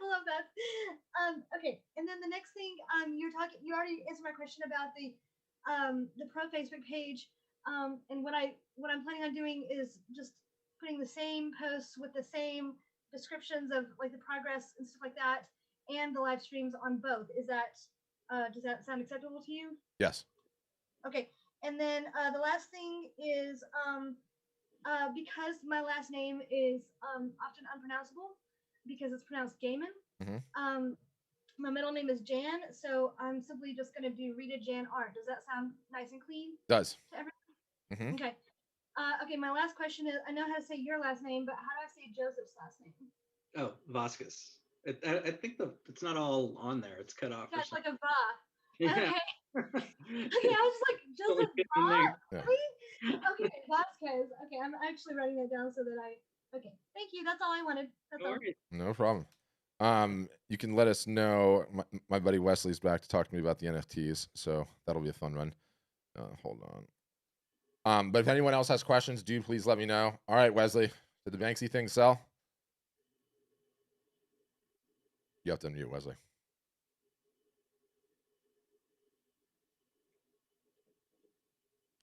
love that. Okay, and then the next thing, you already answered my question about the pro Facebook page, and what I'm planning on doing is just putting the same posts with the same descriptions of like the progress and stuff like that, and the live streams on both. Is that does that sound acceptable to you? yes. Okay, and then the last thing is because my last name is often unpronounceable because it's pronounced Gaiman. Mhm. My middle name is Jan, so I'm simply just going to do Rita Jan Art. Does that sound nice and clean Does. to everyone? Hmm. Okay. Okay, my last question is, I know how to say your last name, but how do I say Joseph's last name? Oh, Vasquez. I think it's not all on there. It's cut off or That's like something. a Va. Yeah. Okay. Okay, I was just like, Only Joseph fit in Va? there. Yeah. Really? Okay, Vasquez. Okay, I'm actually writing that down so that okay, thank you. That's all I wanted. That's No all. worries. No problem. You can let us know. My buddy Wesley's back to talk to me about the NFTs, so that'll be a fun one. Hold on. But if anyone else has questions, do please let me know. All right, Wesley, did the Banksy thing sell? You have to unmute, Wesley.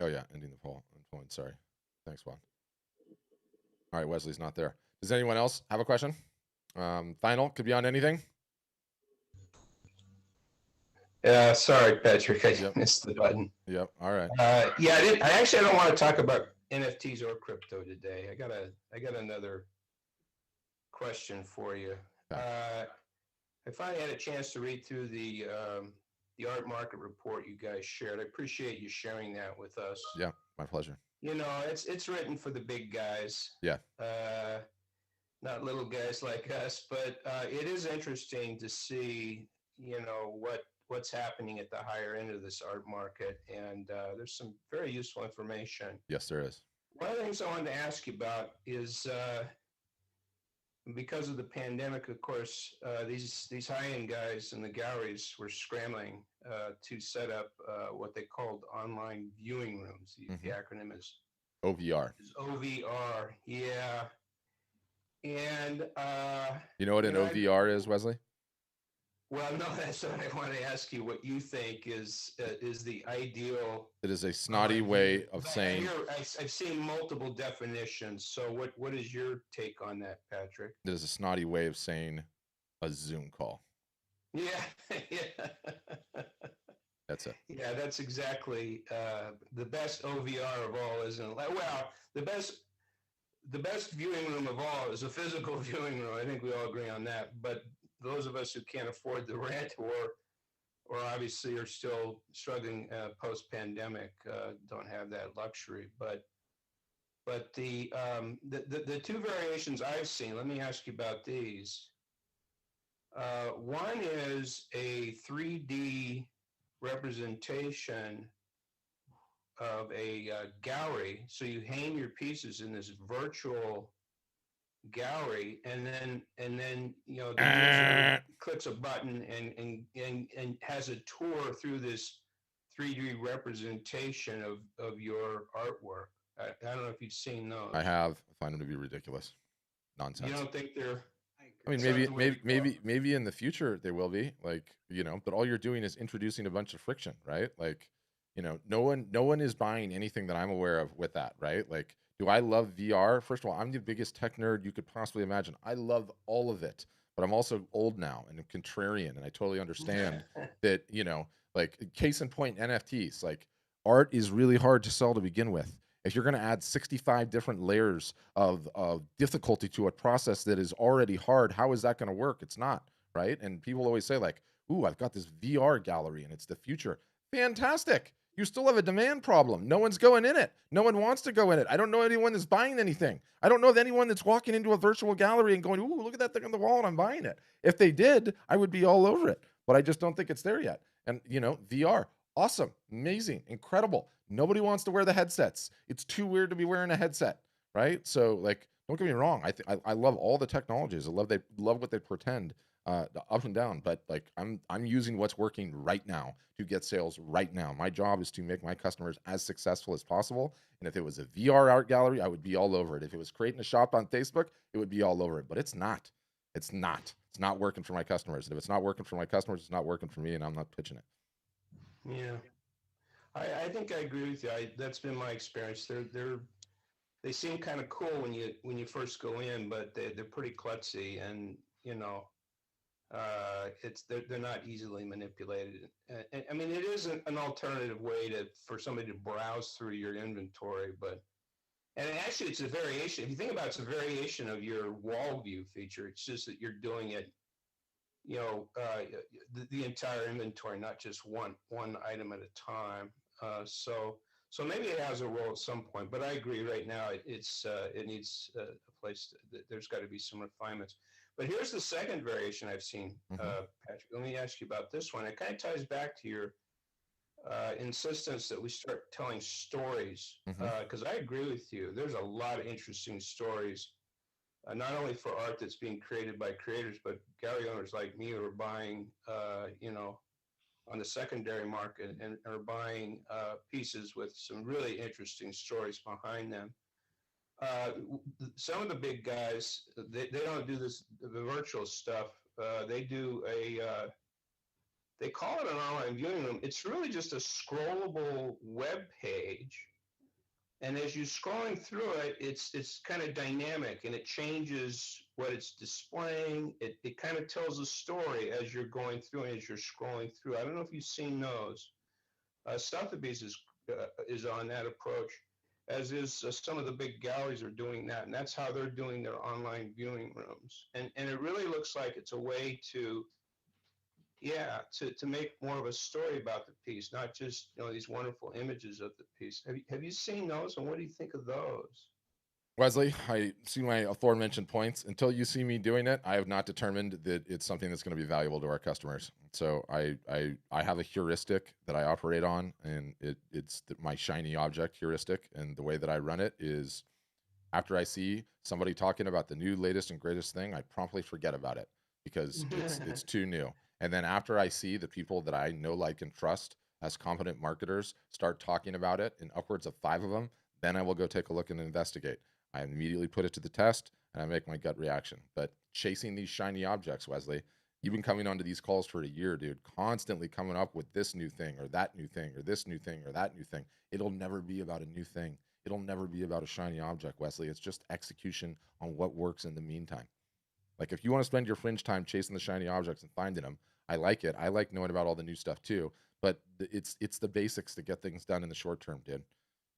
Oh yeah, ending the poll. Sorry. Thanks, Juan. All right, Wesley's not there. Does anyone else have a question? Final, could be on anything. Sorry, Patrick, I Yep. missed the button. Yep. All right. Yeah, I don't want to talk about NFTs or crypto today. I got another question for you. I finally had a chance to read through the art market report you guys shared. I appreciate you sharing that with us. Yeah, my pleasure. You know, it's written for the big guys. Yeah. Not little guys like us, but it is interesting to see, you know, what's happening at the higher end of this art market, and there's some very useful information. Yes, there is. One of the things I wanted to ask you about is because of the pandemic, of course, these high-end guys in the galleries were scrambling to set up what they called online viewing rooms. The acronym is OVR. OVR, yeah. And you know what an OVR is, Wesley? Well, no, that's what I want to ask you. What you think is the ideal? It is a snotty way of saying. I've seen multiple definitions. So, what is your take on that, Patrick? It is a snotty way of saying a Zoom call. Yeah, yeah. That's it. Yeah, that's exactly the best OVR of all, isn't it? Well, the best viewing room of all is a physical viewing room. I think we all agree on that. But those of us who can't afford the rent or obviously are still struggling post-pandemic don't have that luxury. But the two variations I've seen, let me ask you about these. One is a 3D representation of a gallery. So you hang your pieces in this virtual gallery, and then you know the user clicks a button and has a tour through this 3D representation of your artwork. I don't know if you've seen those. I have. I find them to be ridiculous. Nonsense. You don't think they're? I mean, maybe in the future they will be, like, you know, but all you're doing is introducing a bunch of friction, right? Like, you know, no one is buying anything that I'm aware of with that, right? Like, do I love VR? First of all, I'm the biggest tech nerd you could possibly imagine. I love all of it, but I'm also old now and a contrarian, and I totally understand that, you know, like, case in point, NFTs, like, art is really hard to sell to begin with. If you're going to add 65 different layers of difficulty to a process that is already hard, how is that going to work? It's not, right? And people always say, like, ooh, I've got this VR gallery and it's the future. Fantastic. You still have a demand problem. No one's going in it. No one wants to go in it. I don't know anyone that's buying anything. I don't know of anyone that's walking into a virtual gallery and going, ooh, look at that thing on the wall and I'm buying it. If they did, I would be all over it. But I just don't think it's there yet. And, you know, VR, awesome, amazing, incredible. Nobody wants to wear the headsets. It's too weird to be wearing a headset, right? So, like, don't get me wrong. I love all the technologies. I love what they pretend, up and down. But, like, I'm using what's working right now to get sales right now. My job is to make my customers as successful as possible. And if it was a VR art gallery, I would be all over it. If it was creating a shop on Facebook, it would be all over it. But it's not. It's not. It's not working for my customers. And if it's not working for my customers, it's not working for me, and I'm not pitching it. Yeah. I think I agree with you. That's been my experience. They seem kind of cool when you first go in, but they're pretty klutzy, and you know, they're not easily manipulated. I mean, it is an alternative way for somebody to browse through your inventory, and actually it's a variation. If you think about it, it's a variation of your wall view feature. It's just that you're doing it, you know, the entire inventory, not just one item at a time. So maybe it has a role at some point, but I agree. Right now, it needs a place. There's got to be some refinements. But here's the second variation I've seen, Patrick. Let me ask you about this one. It kind of ties back to your insistence that we start telling stories, because I agree with you. There's a lot of interesting stories, not only for art that's being created by creators, but gallery owners like me who are buying, you know, on the secondary market and are buying pieces with some really interesting stories behind them. Some of the big guys, they don't do the virtual stuff. They do they call it an online viewing room. It's really just a scrollable web page. And as you're scrolling through it, it's kind of dynamic and it changes what it's displaying. It kind of tells a story as you're going through and as you're scrolling through. I don't know if you've seen those. Sotheby's is on that approach, as is some of the big galleries are doing that, and that's how they're doing their online viewing rooms. And it really looks like it's a way to to make more of a story about the piece, not just, you know, these wonderful images of the piece. Have you seen those, and what do you think of those? Wesley, I see my aforementioned points. Until you see me doing it, I have not determined that it's something that's going to be valuable to our customers. So I have a heuristic that I operate on, and it's my shiny object heuristic. And the way that I run it is, after I see somebody talking about the new, latest, and greatest thing, I promptly forget about it because it's too new. And then after I see the people that I know, like, and trust as competent marketers start talking about it, and upwards of 5 of them, then I will go take a look and investigate. I immediately put it to the test and I make my gut reaction. But chasing these shiny objects, Wesley, you've been coming onto these calls for a year, dude, constantly coming up with this new thing or that new thing or this new thing or that new thing. It'll never be about a new thing. It'll never be about a shiny object, Wesley. It's just execution on what works in the meantime. Like, if you want to spend your fringe time chasing the shiny objects and finding them, I like it. I like knowing about all the new stuff too. But it's the basics to get things done in the short term, dude.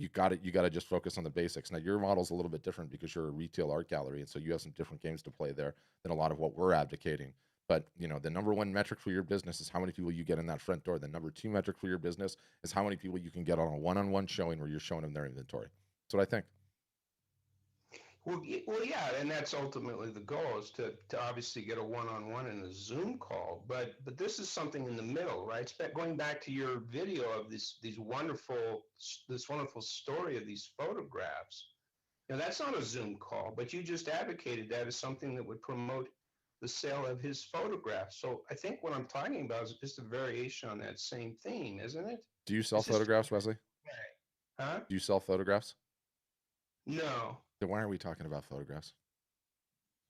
You got it. You got to just focus on the basics. Now, your model's a little bit different because you're a retail art gallery, and so you have some different games to play there than a lot of what we're advocating. But, you know, the number one metric for your business is how many people you get in that front door. The number two metric for your business is how many people you can get on a one-on-one showing where you're showing them their inventory. That's what I think. Well, yeah, and that's ultimately the goal, is to obviously get a one-on-one in a Zoom call. But this is something in the middle, right? Going back to your video of this wonderful story of these photographs. You know, that's not a Zoom call, but you just advocated that as something that would promote the sale of his photographs. So I think what I'm talking about is just a variation on that same theme, isn't it? Do you sell photographs, Wesley? Huh? Do you sell photographs? No. Then why are we talking about photographs?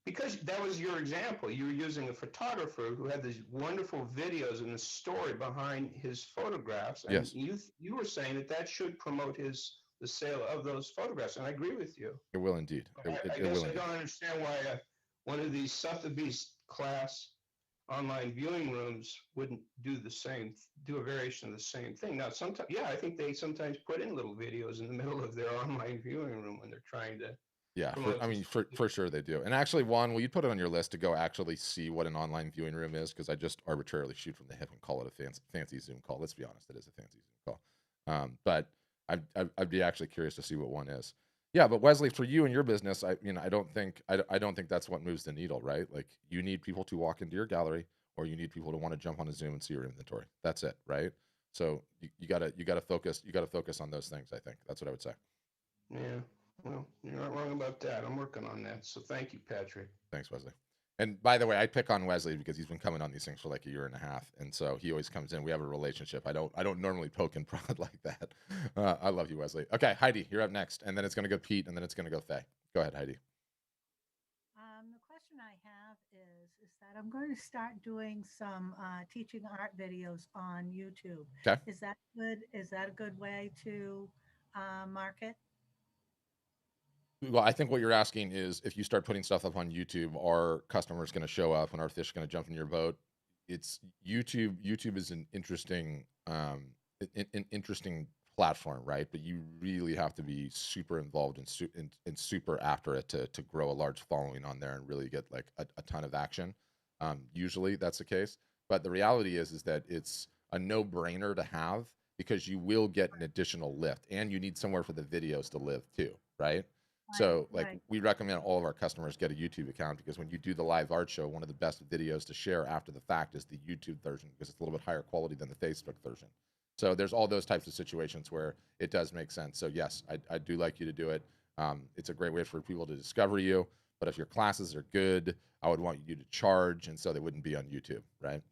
Because that was your example. You were using a photographer who had these wonderful videos and the story behind his photographs. And yes. You were saying that should promote the sale of those photographs. And I agree with you. It will indeed. I guess I don't understand why one of these Sotheby's class online viewing rooms wouldn't do a variation of the same thing. Now, sometimes, I think they sometimes put in little videos in the middle of their online viewing room when they're trying to. Yeah, for sure they do. And actually, Juan, will you put it on your list to go actually see what an online viewing room is? Because I just arbitrarily shoot from the hip and call it a fancy Zoom call. Let's be honest, it is a fancy Zoom call. But I'd be actually curious to see what one is. Yeah, but Wesley, for you and your business, I don't think that's what moves the needle, right? Like, you need people to walk into your gallery, or you need people to want to jump on a Zoom and see your inventory. That's it, right? So you gotta focus on those things. I think that's what I would say. Yeah, well, you're not wrong about that. I'm working on that. So thank you, Patrick. Thanks, Wesley. And by the way, I pick on Wesley because he's been coming on these things for like a year and a half, and so he always comes in. We have a relationship. I don't normally poke and prod like that. I love you, Wesley. Okay, Heidi, you're up next, and then it's gonna go Pete, and then it's gonna go Faye. Go ahead, Heidi. The question I have is that I'm going to start doing some teaching art videos on YouTube. Okay. Is that good? Is that a good way to market? Well, I think what you're asking is, if you start putting stuff up on YouTube, are customers going to show up and are fish going to jump in your boat? It's YouTube. YouTube is an interesting, interesting platform, right? But you really have to be super involved and super after it to grow a large following on there and really get like a ton of action. Usually that's the case, but the reality is that it's a no-brainer to have because you will get an additional lift, and you need somewhere for the videos to live too, right? Right, So, like, right. we recommend all of our customers get a YouTube account because when you do the live art show, one of the best videos to share after the fact is the YouTube version because it's a little bit higher quality than the Facebook version. So there's all those types of situations where it does make sense. So yes, I do like you to do it. It's a great way for people to discover you. But if your classes are good, I would want you to charge, and so they wouldn't be on YouTube, right?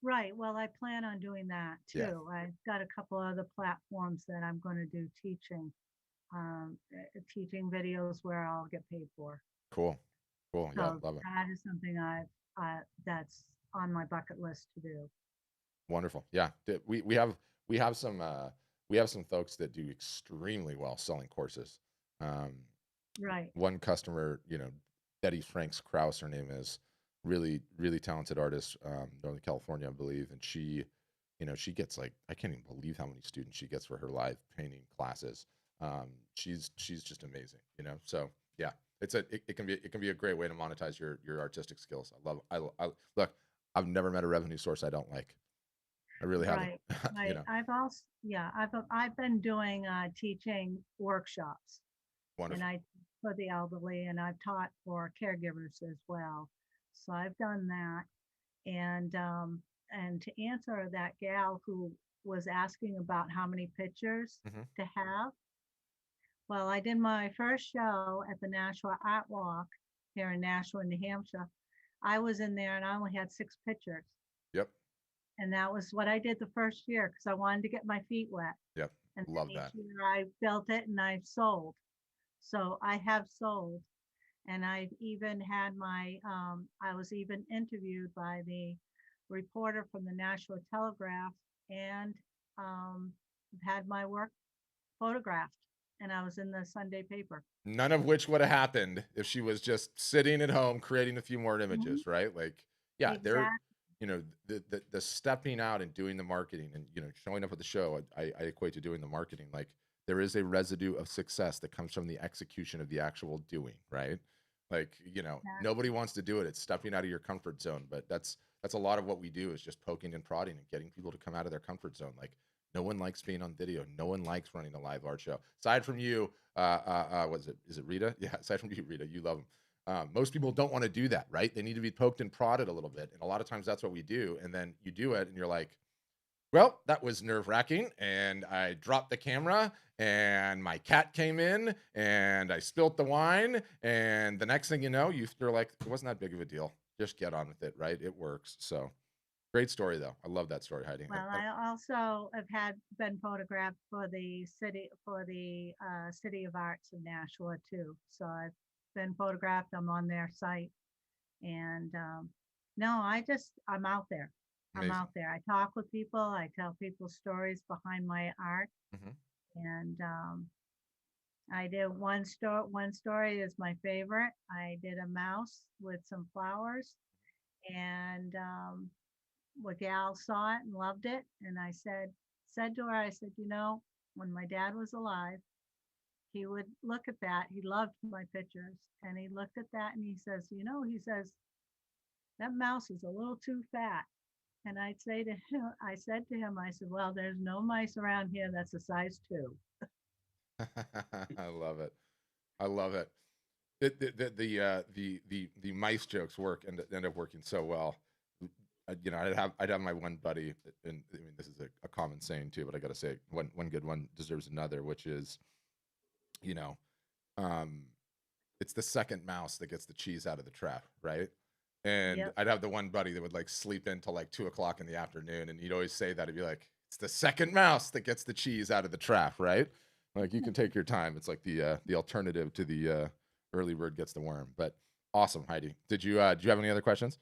Right. Well, I plan on doing that Yeah, too. I've got a couple other platforms that I'm going to do teaching videos where I'll get paid for. cool, cool. Yeah, So love it. that is something that's on my bucket list to do. Wonderful. Yeah, we have some we have some folks that do extremely well selling courses. Um, Right. One customer, Betty Franks Kraus, her name is, really talented artist, Northern California, I believe, and she gets like, I can't even believe how many students she gets for her live painting classes. She's just amazing, So yeah, it can be a great way to monetize your artistic skills. I love look, I've never met a revenue source I don't like. I really haven't. Right. you Right. know, I've been doing teaching workshops, and Wonderful. I for the elderly, and I've taught for caregivers as well. So I've done that. And to answer that gal who was asking about how many pictures Hmm. to have, well, I did my first show at the Nashua Art Walk here in Nashua, New Hampshire. I was in there and I only had 6 pictures. Yep. And that was what I did the first year because I wanted to get my feet wet. Yep. And then Love each that. year I built it and I've sold. So I have sold. And I've even had I was even interviewed by the reporter from the Nashua Telegraph, and had my work photographed, and I was in the Sunday paper. None of which would have happened if she was just sitting at home creating a few more Mhm. images, right? Like, yeah, Exactly. the stepping out and doing the marketing and showing up at the show. I equate to doing the marketing. Like, there is a residue of success that comes from the execution of the actual doing, right? Like, nobody wants to do it. It's stepping out of your comfort zone, but that's a lot of what we do is just poking and prodding and getting people to come out of their comfort zone. Like, no one likes being on video. No one likes running a live art show. Aside from you, what is it? Is it Rita? Yeah, aside from you, Rita, you love them. Most people don't want to do that, right? They need to be poked and prodded a little bit. And a lot of times that's what we do. And then you do it and you're like, well, that was nerve wracking. And I dropped the camera and my cat came in and I spilt the wine. And the next thing you know, you're like, it wasn't that big of a deal. Just get on with it, right? It works. So great story, though. I love that story, Heidi. Well, I also have been photographed for the City of Arts in Nashua too. So I've been photographed. I'm on their site, and no, I'm out there. I'm Amazing. out there. I talk with people. I tell people stories behind my art, Hmm. and I did one story. One story is my favorite. I did a mouse with some flowers, and what gal saw it and loved it, and I said to her, I said, when my dad was alive, he would look at that. He loved my pictures, and he looked at that and he says, he says that mouse is a little too fat. And I'd say to him, I said to him, I said, well, there's no mice around here that's a size 2. I love it. I love it. The mice jokes end up working so well. I'd have my one buddy, and I mean this is a common saying too, but I got to say one good one deserves another, which is, you know, um, it's the second mouse that gets the cheese out of the trap, right? And Yep. I'd have the one buddy that would like sleep in till like 2 o'clock in the afternoon, and he'd always say that. He'd be like, "It's the second mouse that gets the cheese out of the trap," right? Like, you can take your time. It's like the alternative to the early bird gets the worm. But awesome, Heidi. Did you have any other questions?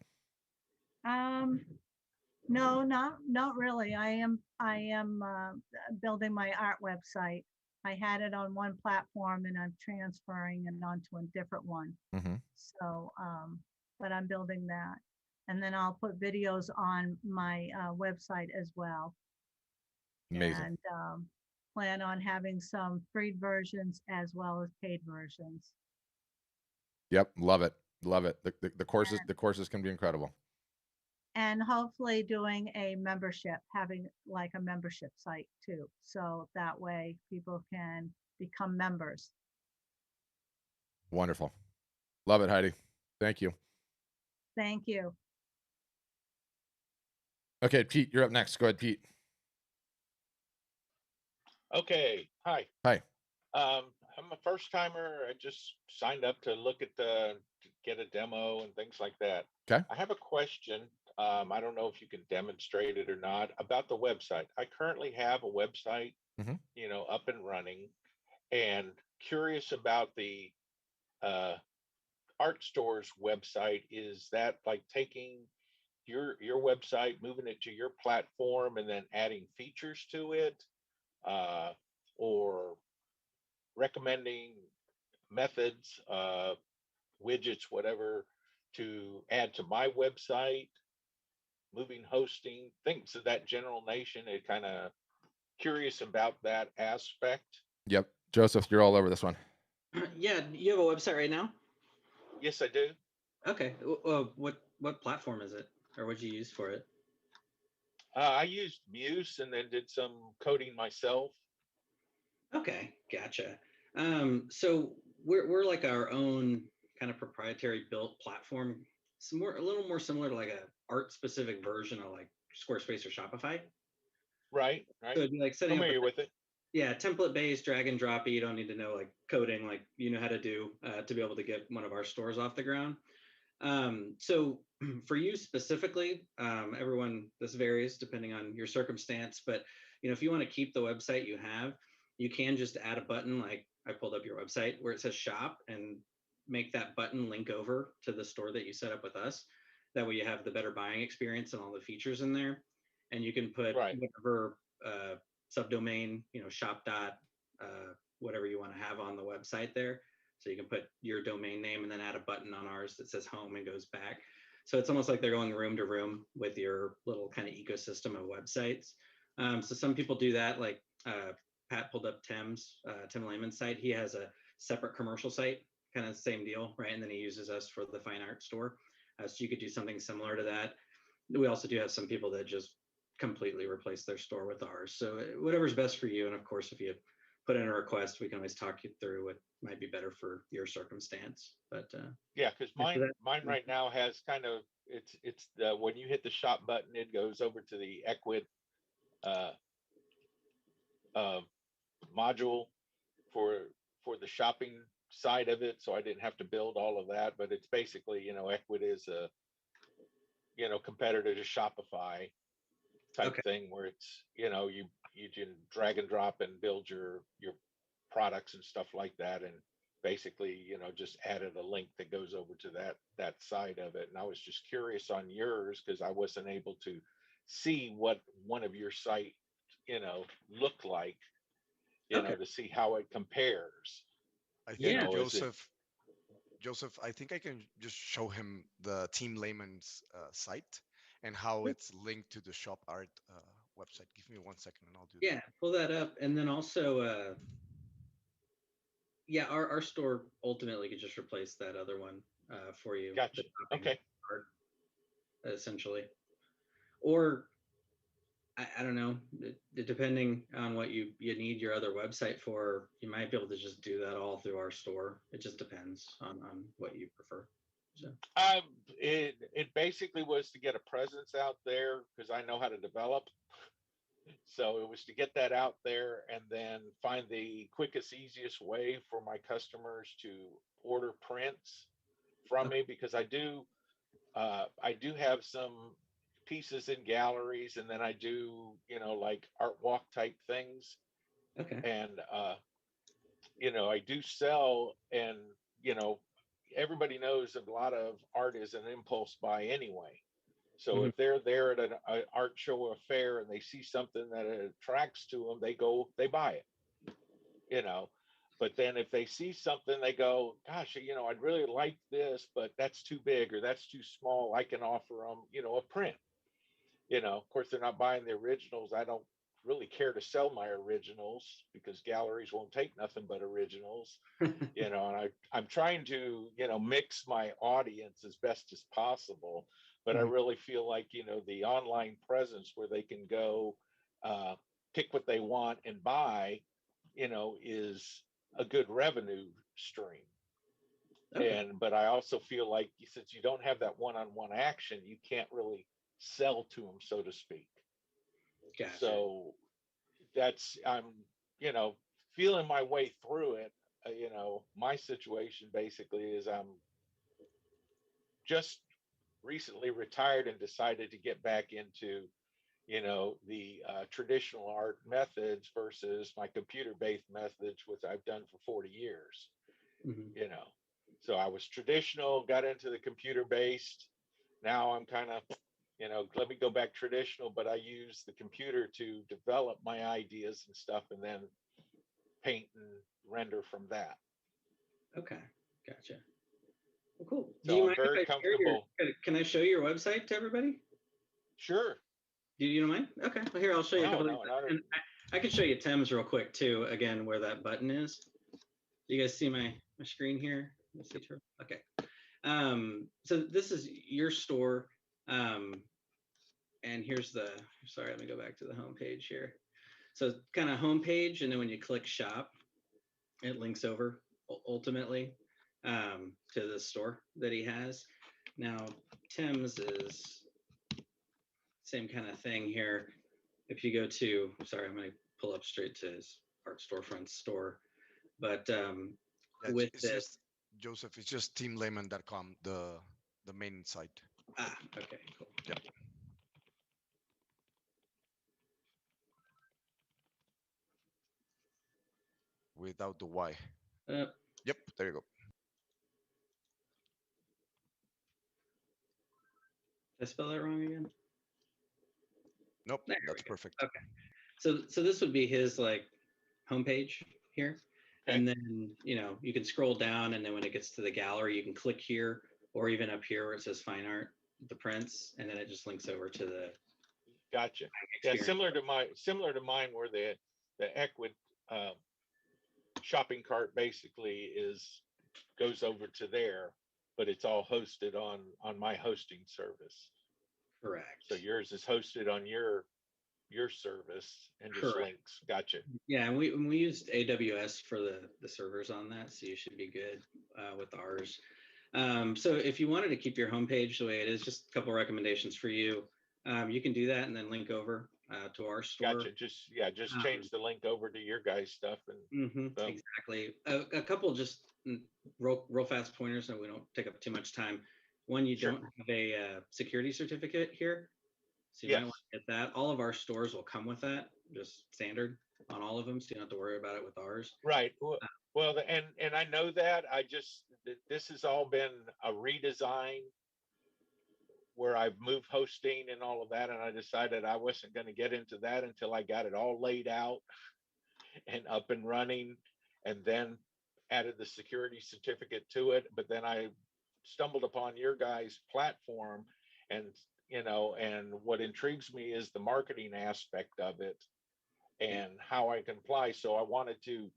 Um, no, not really. I am building my art website. I had it on one platform and I'm transferring it onto a different one. Mm-hmm. So, but I'm building that. And then I'll put videos on my website as well. Amazing. And plan on having some free versions as well as paid versions. Yep, love it. Love it. The courses can be incredible. And hopefully doing a membership, having like a membership site too. So that way people can become members. Wonderful. Love it, Heidi. Thank you. Thank you. Okay, Pete, you're up next. Go ahead, Pete. Okay. Hi. Hi. I'm a first timer. I just signed up to look at to get a demo and things like that. Okay. I have a question. I don't know if you can demonstrate it or not about the website. I currently have a website, Mhm. up and running, and curious about the uh, art store's website. Is that like taking your website, moving it to your platform, and then adding features to it, uh, or recommending methods, widgets, whatever, to add to my website, moving hosting, things of that general nation? It kind of curious about that aspect. Yep. Joseph, you're all over this one. Yeah, you have a website right now? Yes, I do. Okay. What platform is it, or what you use for it? I used Muse and then did some coding myself. Okay, gotcha. So we're like our own kind of proprietary built platform. It's a little more similar to like a art specific version of like Squarespace or Shopify. Right, So right. it'd be like setting up a Familiar with it. yeah, template based, drag and drop. You don't need to know like coding, like you know how to do to be able to get one of our stores off the ground. So for you specifically, everyone, this varies depending on your circumstance, but if you want to keep the website you have, you can just add a button. Like I pulled up your website where it says shop and make that button link over to the store that you set up with us. That way you have the better buying experience and all the features in there. And you can put Right. whatever subdomain, shop dot, whatever you want to have on the website there. So you can put your domain name and then add a button on ours that says home and goes back. So it's almost like they're going room to room with your little kind of ecosystem of websites. So some people do that, like Pat pulled up Tim Lehman's site. He has a separate commercial site, kind of the same deal, right? And then he uses us for the fine art store. So you could do something similar to that. We also do have some people that just completely replace their store with ours. So whatever's best for you. And of course, if you put in a request, we can always talk you through what might be better for your circumstance. But Yeah, because after mine that, right now has kind of it's the when you hit the shop button, it goes over to the Equid uh, uh, module for the shopping side of it. So I didn't have to build all of that, but it's basically Equid is a competitor to Shopify type okay. thing where it's you can drag and drop and build your products and stuff like that, and basically just added a link that goes over to that side of it. And I was just curious on yours because I wasn't able to see what one of your site looked like, Okay. to see how it compares. I think Yeah. Is it Joseph, I think I can just show him the Team Layman's site and how it's linked to the Shop Art website. Give me 1 second and I'll do that. Yeah. Pull that up. And then also, yeah, our store ultimately could just replace that other one for you, the gotcha? shopping Okay. cart, essentially. Or I don't know, depending on what you need your other website for, you might be able to just do that all through our store. It just depends on what you prefer. So It basically was to get a presence out there because I know how to develop. So it was to get that out there and then find the quickest, easiest way for my customers to order prints from okay. me because I do have some pieces in galleries, and then I do like art walk type things, Okay. and I do sell, and you know everybody knows that a lot of art is an impulse buy anyway. So Mhm. if they're there at an art show or fair and they see something that attracts to them, they buy it, you know. But then if they see something, they go, gosh, I'd really like this, but that's too big or that's too small. I can offer them, a print. Of course, they're not buying the originals. I don't really care to sell my originals because galleries won't take nothing but originals, you know, and I'm trying to, you know, mix my audience as best as possible. But I really feel like, you know, the online presence where they can go pick what they want and buy, you know, is a good revenue stream. Okay. But I also feel like since you don't have that one-on-one action, you can't really sell to them, so to speak. Gotcha. So I'm, you know, feeling my way through it. You know, my situation basically is I'm just recently retired and decided to get back into, you know, the traditional art methods versus my computer-based methods, which I've done for 40 years. You know, so I was traditional, got into the computer-based. Now I'm kind of, you know, let me go back traditional, but I use the computer to develop my ideas and stuff and then paint and render from that. Okay, gotcha. Well, cool. Do So you I'm mind if very I share your? comfortable. Can I show your website to everybody? Sure. Do you don't mind? Okay. Well, here I'll show you a No, couple no, things. not And I can show you Tim's real quick too. Again, where that button is. You guys see my screen here? Let's see. Okay. So this is your store. And here's the. Sorry, let me go back to the home page here. So kind of home page, and then when you click shop, it links over ultimately to the store that he has. Now, Tim's is same kind of thing here. If you go to, sorry, I'm going to pull up straight to his art storefront store. But Yeah, with it's this, just Joseph. It's just teamlayman.com, the main site. Okay, cool. Yep. Without the Y. Yep, there you go. Did I spell that wrong again? Nope, There that's we go. perfect. Okay. So this would be his like homepage here. Okay. And then, you know, you can scroll down, and then when it gets to the gallery, you can click here or even up here where it says fine art, the prints, and then it just links over to the Gotcha. Yeah, experience. similar to mine, where the Equid shopping cart basically goes over to there, but it's all hosted on my hosting service. Correct. So yours is hosted on your service and just Correct. links. Gotcha. Yeah, and we used AWS for the servers on that, so you should be good with ours. So if you wanted to keep your homepage the way it is, just a couple recommendations for you. You can do that and then link over to our store. Gotcha. Just change the link over to your guys' stuff and boom. Exactly. A couple just real fast pointers, so we don't take up too much time. One, you Sure. don't have a security certificate here, so you might want to get that. All of our stores will come with that, just standard on all of them, so you don't have to worry about it with ours. Right. Well, and I know that. This has all been a redesign where I've moved hosting and all of that, and I decided I wasn't going to get into that until I got it all laid out and up and running, and then added the security certificate to it. But then I stumbled upon your guys' platform, and you know, and what intrigues me is the marketing aspect of it and how I can apply. So I wanted to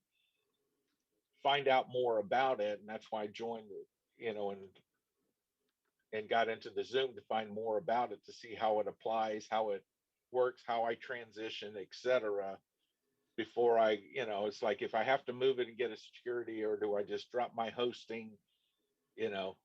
find out more about it, and that's why I joined it, you know, and got into the Zoom to find more about it, to see how it applies, how it works, how I transition, etc. Before I, you know, it's like if I have to move it and get a security, or do I just drop my hosting, you know?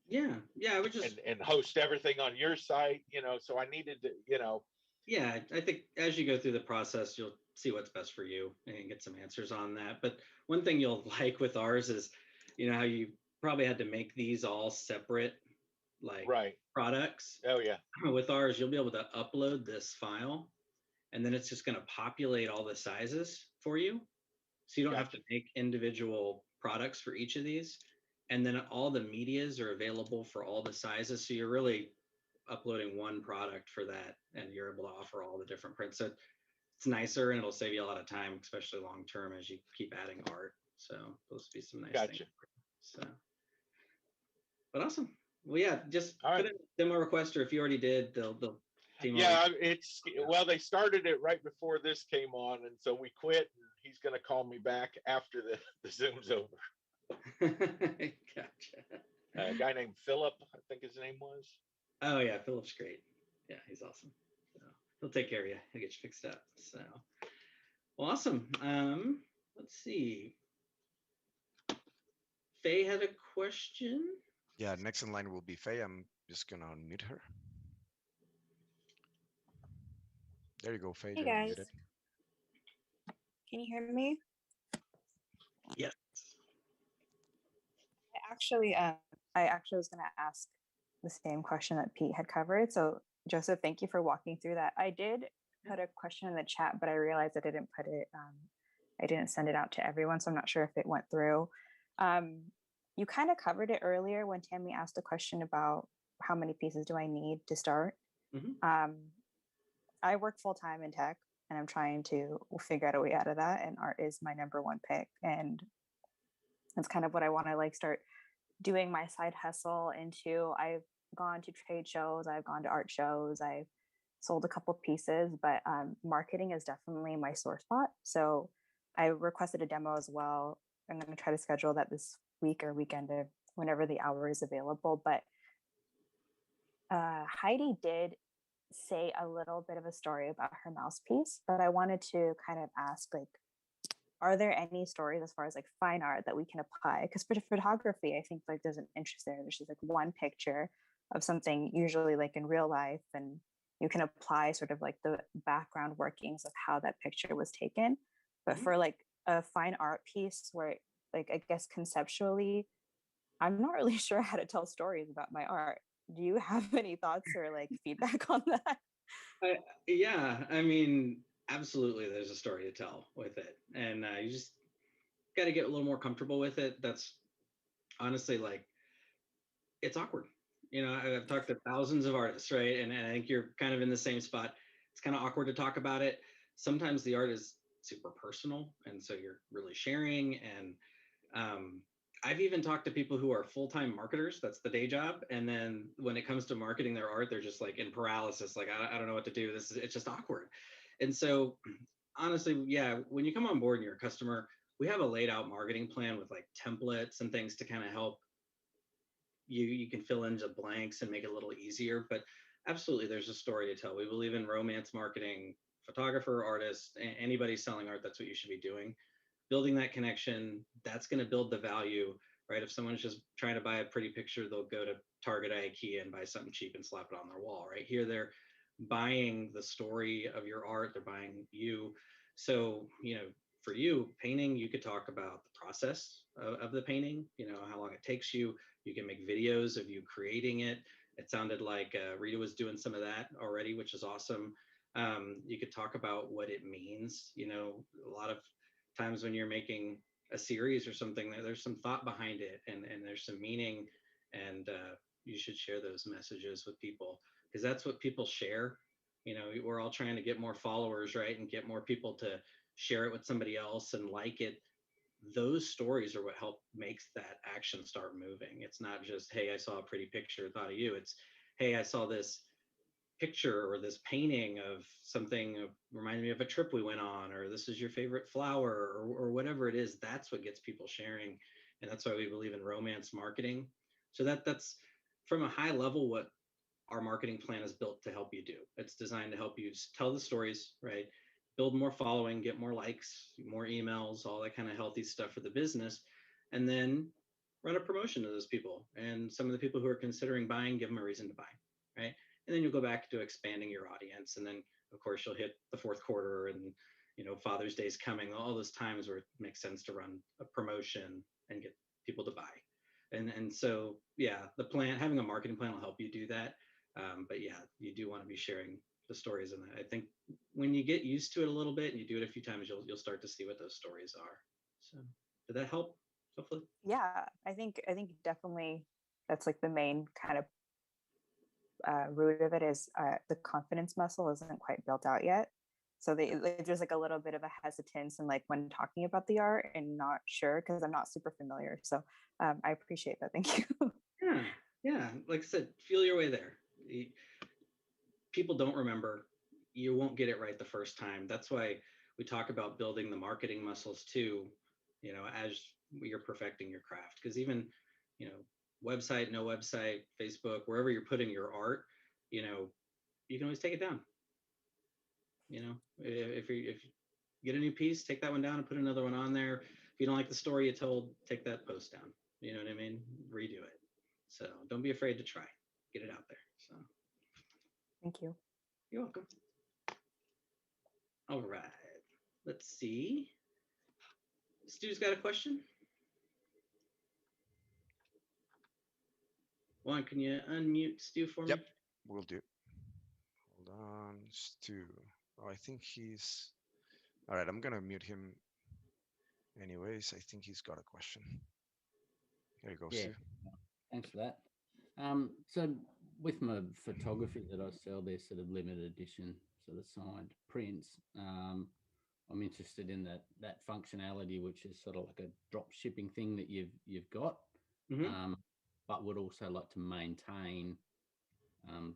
Yeah, I would just and host everything on your site, you know. So I needed to, you know. Yeah, I think as you go through the process, you'll see what's best for you and get some answers on that. But one thing you'll like with ours is, you know, how you probably had to make these all separate, like products. Oh yeah. With ours, you'll be able to upload this file, and then it's just going to populate all the sizes for you. So you don't have to make individual products for each of these. And then all the medias are available for all the sizes. So you're really uploading one product for that, and you're able to offer all the different prints. So it's nicer, and it'll save you a lot of time, especially long term as you keep adding art. So those would be some nice things. So, but awesome. Well, yeah, just put in a demo request, or if you already did, they'll Team Yeah, Elite. well, they started it right before this came on, and so we quit. And he's going to call me back after the Zoom's over. Gotcha. A guy named Philip, I think his name was. Oh yeah, Philip's great. Yeah, he's awesome. So he'll take care of you. He'll get you fixed up. So well, awesome. Let's see. Faye had a question. Yeah, next in line will be Faye. I'm just gonna unmute her. There you go, Faye. Hey You're guys, unmuted. can you hear me? Yes. I actually was going to ask the same question that Pete had covered. So Joseph, thank you for walking through that. I did put a question in the chat, but I realized I didn't put it. I didn't send it out to everyone, so I'm not sure if it went through. You kind of covered it earlier when Tammy asked a question about how many pieces do I need to start. Mm-hmm. I work full time in tech, and I'm trying to figure out a way out of that. And art is my number one pick, and that's kind of what I want to like start doing my side hustle into. I've gone to trade shows, I've gone to art shows, I've sold a couple pieces, but marketing is definitely my sore spot. So I requested a demo as well. I'm going to try to schedule that this week or weekend, or whenever the hour is available. But Heidi did say a little bit of a story about her mouse piece, but I wanted to kind of ask, like, are there any stories as far as like fine art that we can apply? Because for photography, I think like there's an interest there. There's just like one picture of something, usually like in real life, and you can apply sort of like the background workings of how that picture was taken. But for like a fine art piece where, like, I guess conceptually, I'm not really sure how to tell stories about my art. Do you have any thoughts or like feedback on that? Yeah, I mean, absolutely, there's a story to tell with it, and you just got to get a little more comfortable with it. That's honestly like, it's awkward. You know, I've talked to thousands of artists, right? And I think you're kind of in the same spot. It's kind of awkward to talk about it. Sometimes the art is super personal, and so you're really sharing. And I've even talked to people who are full-time marketers. That's the day job. And then when it comes to marketing their art, they're just like in paralysis. Like, I don't know what to do. It's just awkward. And so honestly, yeah, when you come on board and you're a customer, we have a laid out marketing plan with like templates and things to kind of help you can fill in the blanks and make it a little easier. But absolutely, there's a story to tell. We believe in romance marketing. Photographer, artist, anybody selling art, that's what you should be doing. Building that connection, that's going to build the value, right? If someone's just trying to buy a pretty picture, they'll go to Target, IKEA, and buy something cheap and slap it on their wall, right? Here, they're buying the story of your art. They're buying you. So, you know, for you, painting, you could talk about the process of the painting, you know, how long it takes you. You can make videos of you creating it. It sounded like Rita was doing some of that already, which is awesome. You could talk about what it means. You know, a lot of times when you're making a series or something, there's some thought behind it, and there's some meaning, and you should share those messages with people, because that's what people share. You know, we're all trying to get more followers, right, and get more people to share it with somebody else and like it. Those stories are what help makes that action start moving. It's not just, hey, I saw a pretty picture, thought of you. It's, hey, I saw this picture or this painting of something reminded me of a trip we went on, or this is your favorite flower, or whatever it is. That's what gets people sharing, and that's why we believe in romance marketing. So that's from a high level what our marketing plan is built to help you do. It's designed to help you tell the stories, right? Build more following, get more likes, more emails, all that kind of healthy stuff for the business, and then run a promotion to those people. And some of the people who are considering buying, give them a reason to buy, right? And then you'll go back to expanding your audience. And then, of course, you'll hit the fourth quarter, and, you know, Father's Day is coming, all those times where it makes sense to run a promotion and get people to buy. And so, yeah, the plan, having a marketing plan will help you do that. But yeah, you do want to be sharing the stories. And I think when you get used to it a little bit and you do it a few times, you'll start to see what those stories are. So did that help? Hopefully. Yeah, I think definitely that's like the main kind of root of it is the confidence muscle isn't quite built out yet. So there's like a little bit of a hesitance and like when talking about the art and not sure because I'm not super familiar. So I appreciate that. Thank you. Yeah. Like I said, feel your way there. people don't remember, you won't get it right the first time. That's why we talk about building the marketing muscles too, as you're perfecting your craft. Because even, you know, website, no website, Facebook, wherever you're putting your art, you can always take it down. If you get a new piece, take that one down and put another one on there. If you don't like the story you told, take that post down. You know what I mean? Redo it. So don't be afraid to try. Get it out there. So Thank you. you're welcome. All right. Let's see. Stu's got a question. Juan, can you unmute Stu for me? Yep, will do. Hold on, Stu. Oh, I think he's all right. I'm gonna mute him anyways. I think he's got a question. Here you go, Yeah, Stu. thanks for that. So with my photography that I sell, they're sort of limited edition, sort of signed prints. I'm interested in that functionality, which is sort of like a drop shipping thing that you've got, Mhm. but would also like to maintain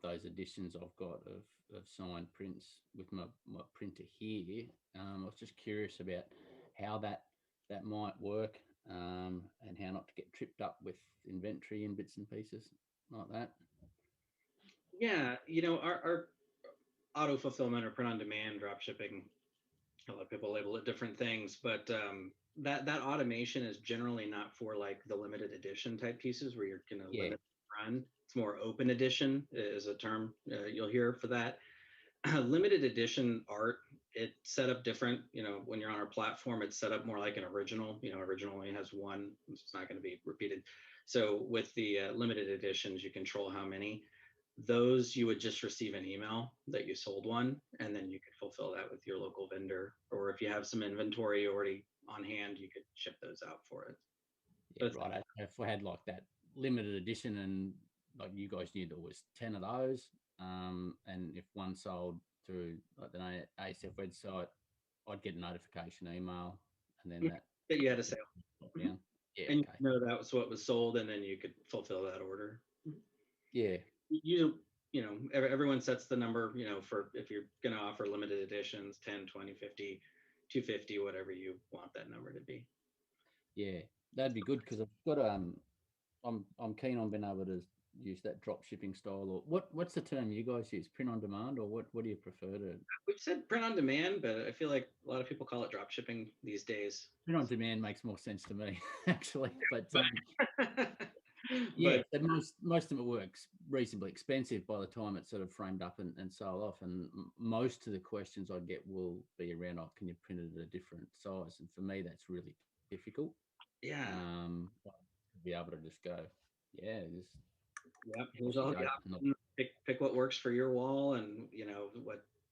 those editions I've got of signed prints with my printer here. I was just curious about how that might work, and how not to get tripped up with inventory and bits and pieces like that. Yeah, our auto fulfillment or print on demand drop shipping, a lot of people label it different things, but that automation is generally not for like the limited edition type pieces where you're going to Yeah, limit run. It's more open edition is a term you'll hear for that. Limited edition art, it's set up different. When you're on our platform, it's set up more like an original. Original only has one, it's not going to be repeated. So with the limited editions, you control how many. Those you would just receive an email that you sold one, and then you could fulfill that with your local vendor. Or if you have some inventory already on hand, you could ship those out for it. yeah, right. If I had like that limited edition and like you guys knew there was 10 of those, and if one sold through like the ASF website, I'd get a notification email, and then that you had a sale. Down. Yeah, And okay. that was what was sold, and then you could fulfill that order. Yeah, Everyone sets the number, for if you're going to offer limited editions, 10, 20, 50, 250, whatever you want that number to be. yeah, that'd be good because I've got I'm keen on being able to use that drop shipping style, or what's the term you guys use? Print on demand, or what do you prefer to? We've said print on demand, but I feel like a lot of people call it drop shipping these days. Print on demand makes more sense to me actually, but yeah, But but most of it works reasonably expensive by the time it's sort of framed up and sold off. And most of the questions I get will be around, oh, can you print it at a different size? And for me, that's really difficult. yeah, To be able to just go, yeah, just here's all the options. Pick what works for your wall, and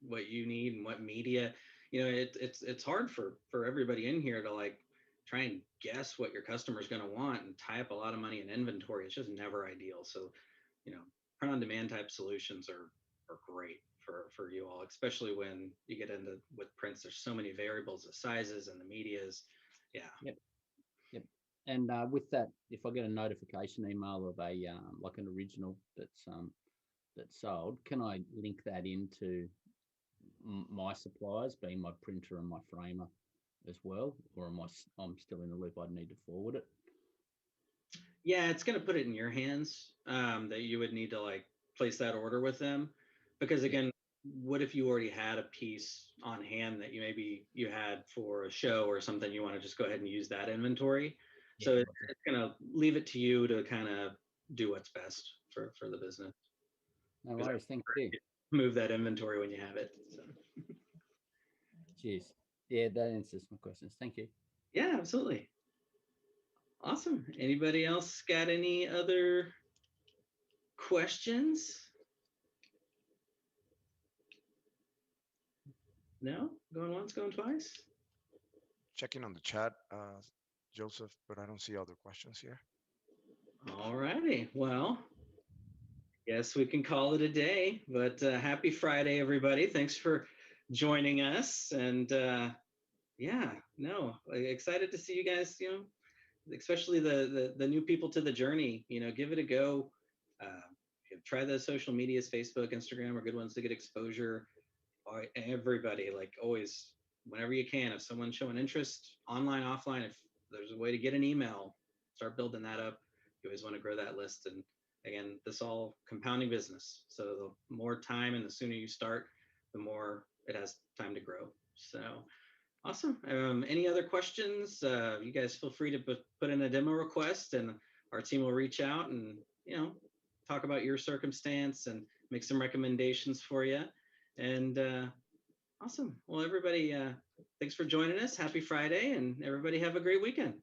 what you need and what media. It's hard for everybody in here to like try and guess what your customer's going to want and tie up a lot of money in inventory. It's just never ideal. So, print on demand type solutions are great for you all, especially when you get into with prints. There's so many variables, the sizes and the medias. Yeah. Yep. And with that, if I get a notification email of a like an original that's sold, can I link that into my suppliers, being my printer and my framer as well, or I'm still in the loop? I'd need to forward it. Yeah, it's going to put it in your hands, that you would need to like place that order with them, because again, what if you already had a piece on hand that maybe you had for a show or something, you want to just go ahead and use that inventory. Yeah, So it's going to leave it to you to kind of do what's best for the business. No worries. Thank you. Move that inventory when you have it. So. Cheers. Yeah, that answers my questions. Thank you. Yeah, absolutely. Awesome. Anybody else got any other questions? No? Going once, going twice? Checking on the chat, Joseph, but I don't see other questions here. All righty. Well, guess we can call it a day, but happy Friday, everybody. Thanks for joining us. And excited to see you guys, especially the new people to the journey, give it a go. try the social medias. Facebook, Instagram are good ones to get exposure. Everybody, like, always, whenever you can, if someone's showing interest, online, offline, if there's a way to get an email, start building that up. You always want to grow that list. And again, this all compounding business. So the more time and the sooner you start, the more it has time to grow. So awesome. Any other questions? You guys feel free to put in a demo request, and our team will reach out and, talk about your circumstance and make some recommendations for you. And awesome. Well, everybody, thanks for joining us. Happy Friday, and everybody have a great weekend.